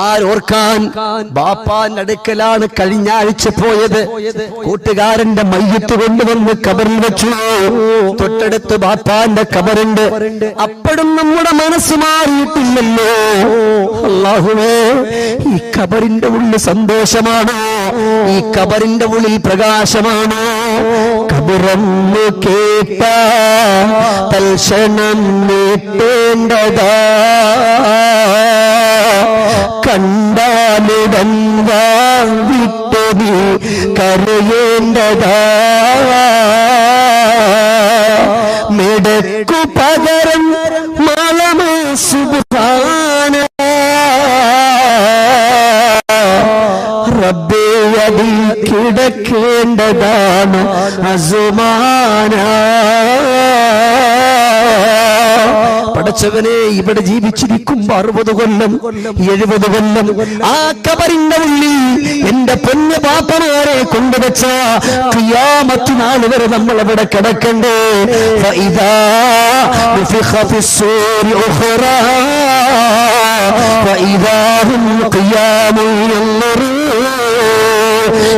ആരോർക്കാൻ? ബാപ്പാന്റെ അടുക്കലാണ് കഴിഞ്ഞ ആഴ്ച പോയത്, കൂട്ടുകാരന്റെ മയ്യത്ത് കൊണ്ടുവന്ന് ഖബറിൽ വെച്ചു. തൊട്ടടുത്ത് ബാപ്പാന്റെ ഖബറുണ്ട്. അപ്പോഴും നമ്മുടെ മനസ്സ് മാറിയിട്ടില്ലല്ലോ. അല്ലാഹുവേ, ഈ ഖബറിന്റെ ഉള്ളിൽ സന്തോഷമാണോ? ഈ ഖബറിന്റെ ഉള്ളിൽ പ്രകാശമാണോ? ഖബറെന്ന് കേട്ട തൽക്ഷണം നീട്ടേണ്ടതാ, കണ്ടാലുടൻ വിട്ടു നീ കരയേണ്ടതാ. മെടക്കു പകരം മലമേ സുബ്ഹാന റബ്ബേ, അതിൽ കിടക്കേണ്ടതാണ് അസുമാന. പടച്ചവനെ, ഇവിടെ ജീവിച്ചിരിക്കുമ്പോ 60 കൊല്ലം 70 കൊല്ലം ആ ഖബറിന്റെ ഉള്ളിൽ എന്റെ പൊന്നു പാപ്പമാരെ കൊണ്ടുവച്ച ഖിയാമത്ത് നാൾ വരെ നമ്മൾ അവിടെ കിടക്കണ്ടേ? ഫഇദാ നുഫിഖ ഫിസ്സൂരി ഉഖറാ ഫഇദാ ഹും ഖിയാമുൻ യൻദുറൂൻ.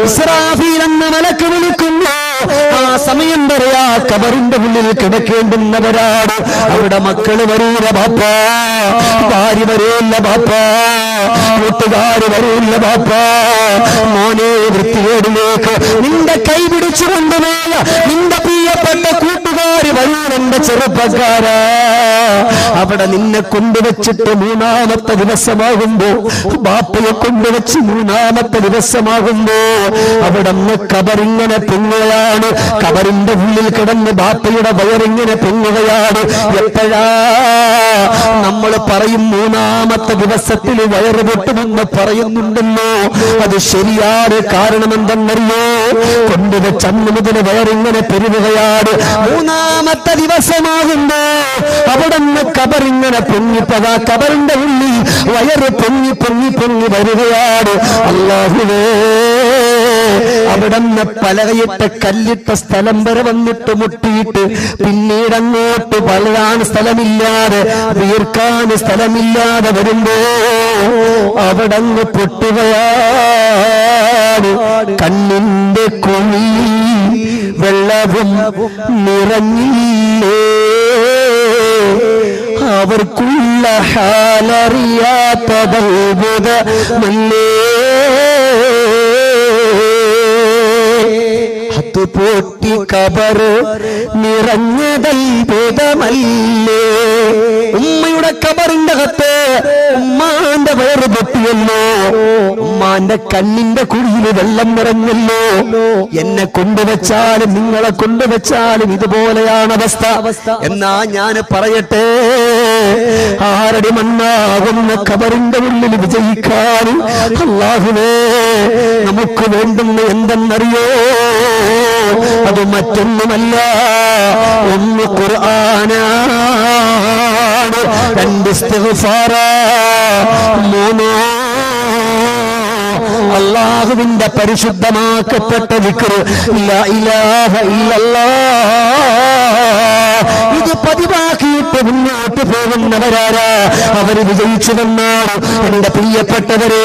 ഇസ്രാഫീൽ എന്ന മലക്ക് വിളിക്കുന്നു. ആ സമയം പറയാ ഖബറിന്റെ ഉള്ളിൽ കിടക്കേണ്ടുന്നവരാണ്. അവിടെ മക്കള് വരൂല ബാപ്പ, ഭാര്യ വരൂല്ല ബാപ്പ, കൂട്ടുകാര് വരൂല്ല ബാപ്പ. മോനെ, വൃത്തികേടിലേക്ക് നിന്റെ കൈ പിടിച്ചു കൊണ്ടുപോയ നിന്റെ പ്രിയപ്പെട്ട കൂട്ടുകാര് വരൂല എന്റെ ചെറുപ്പക്കാരാ. അവിടെ നിന്നെ കൊണ്ടുവച്ചിട്ട് 3-ാമത്തെ ദിവസമാകുമ്പോ, ബാപ്പയെ കൊണ്ടുവച്ച് 3-ാമത്തെ ദിവസമാകുമ്പോ അവിടെ നിന്ന് ഖബറിങ്ങനെ പൊങ്ങുകയാണ്. ഖബറിന്റെ ഉള്ളിൽ കിടന്ന് ബാപ്പയുടെ വയറിങ്ങനെ പൊങ്ങുകയാണ്. എപ്പോഴാ നമ്മൾ പറയും 3-ാമത്തെ ദിവസത്തിൽ വയറ് പൊട്ടുമെന്ന് പറയുന്നുണ്ടല്ലോ, അത് ശരിയാണ്. കാരണം എന്തെന്നറിയോ? കൊണ്ടുവച്ച് അന്ന് മുതൽ വയറിങ്ങനെ പെരുകുകയാണ്. 3-ാമത്തെ ദിവസമാകുമ്പോ അവിടെ നിന്ന് ഖബറിങ്ങനെ പൊങ്ങിപ്പതാ, ഖബറിന്റെ ഉള്ളിൽ വയറ് പൊങ്ങി പൊങ്ങി പൊങ്ങി വരികയാണ്. അല്ലാഹുവേ, അവിടുന്ന് പലകയിട്ട് കല്ലിട്ട സ്ഥലം വരെ വന്നിട്ട് മുട്ടിയിട്ട് പിന്നീട് അങ്ങോട്ട് വളരാൻ സ്ഥലമില്ലാതെ, വീർക്കാൻ സ്ഥലമില്ലാതെ വരുമ്പോ അവിടങ്ങ് പൊട്ടുകയാണ്. കണ്ണിന്റെ കുഴി വെള്ളവും നിറഞ്ഞില്ലേ അവർക്കുള്ള ഹാലറിയാത്തതൽബുധമല്ലേ പൊട്ടി കബർ നിറഞ്ഞതൽബുധമല്ലേ ഉമ്മയുടെ കബറിന്റെ അകത്ത് ഉമ്മാന്റെ വയറ് പൊട്ടിയല്ലോ ഉമ്മാന്റെ കണ്ണിന്റെ കുഴിയിൽ വെള്ളം നിറഞ്ഞല്ലോ എന്നെ കൊണ്ടുവച്ചാലും നിങ്ങളെ കൊണ്ടുവച്ചാലും ഇതുപോലെയാണ് അവസ്ഥ എന്നാ ഞാൻ പറയട്ടെ ആരടി മണ്ണാകുന്ന കബറിന്റെ ഉള്ളിൽ വിജയിക്കാൻ അല്ലാഹുവേ നമുക്ക് വേണ്ടുന്ന എന്തെന്നറിയോ അത് മറ്റൊന്നുമല്ല ഒന്ന് ഖുർആനാണ് രണ്ട് ഇസ്തിഗ്ഫാറാ മൂന്ന് അല്ലാഹുവിന്റെ പരിശുദ്ധമാക്കപ്പെട്ട ദിക്ർ ലാ ഇലാഹ ഇല്ലല്ലാഹ് ഇത് പതിവാക്കിയിട്ട് മുന്നോട്ട് പോകുന്നവരാരാ അവര് വിജയിച്ചുവെന്നാണ് എന്റെ പ്രിയപ്പെട്ടവരെ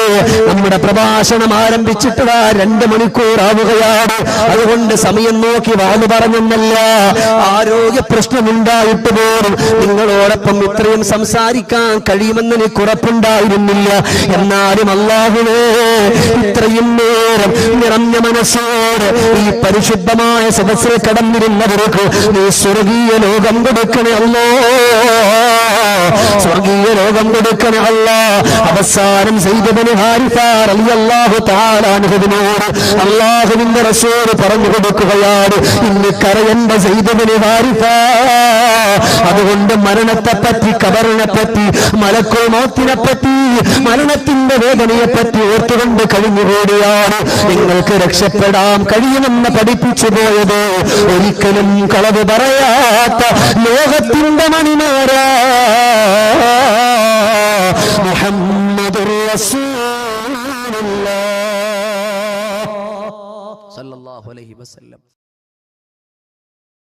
നമ്മുടെ പ്രഭാഷണം ആരംഭിച്ചിട്ട് 2 മണിക്കൂർ ആവുകയാണ് അതുകൊണ്ട് സമയം നോക്കി വാല് പറഞ്ഞെന്നല്ല ആരോഗ്യ പ്രശ്നമുണ്ടായിട്ട് പോലും നിങ്ങളോടൊപ്പം ഇത്രയും സംസാരിക്കാൻ കഴിയുമെന്ന് എനിക്ക് ഉറപ്പുണ്ടായിരുന്നില്ല എന്നാലും അല്ലാഹുവേ ഇത്രയും നേരം നിറഞ്ഞ മനസ്സോട് ഈ പരിശുദ്ധമായ സദസ്സിൽ കടന്നിരുന്നവർക്ക് നീ സ്വർഗീയ ലോകം കൊടുക്കണേ അല്ലാ സ്വർഗീയ ലോകം കൊടുക്കണേ അല്ലാ അവസാനം സയ്യിദ് ഇബ്നു ഹാരിസ റളിയല്ലാഹു തആല അൻഹുവിനോട് അല്ലാഹുവിന്റെ റസൂൽ പറഞ്ഞു കൊടുക്കുകയാണ് ഇന്ന് കരയേണ്ട സയ്യിദ് ഇബ്നു ഹാരിസ അതുകൊണ്ട് മരണത്തെപ്പറ്റി ഖബറിനെപ്പറ്റി മലക്കുൽ മൗത്തിനെപ്പറ്റി മരണത്തിന്റെ വേദനയെപ്പറ്റി ഓർത്തുകൊണ്ട് കഴിഞ്ഞുകൂടിയാണ് നിങ്ങൾക്ക് രക്ഷപ്പെടാൻ കഴിയുമെന്ന് പഠിപ്പിച്ചു പോയത് ഒരിക്കലും കളവ് പറയാത്ത ലോകത്തിന്റെ മണിമാരാ മുഹമ്മദുർ റസൂലുള്ളാഹ് സ്വല്ലല്ലാഹു അലൈഹി വസല്ലം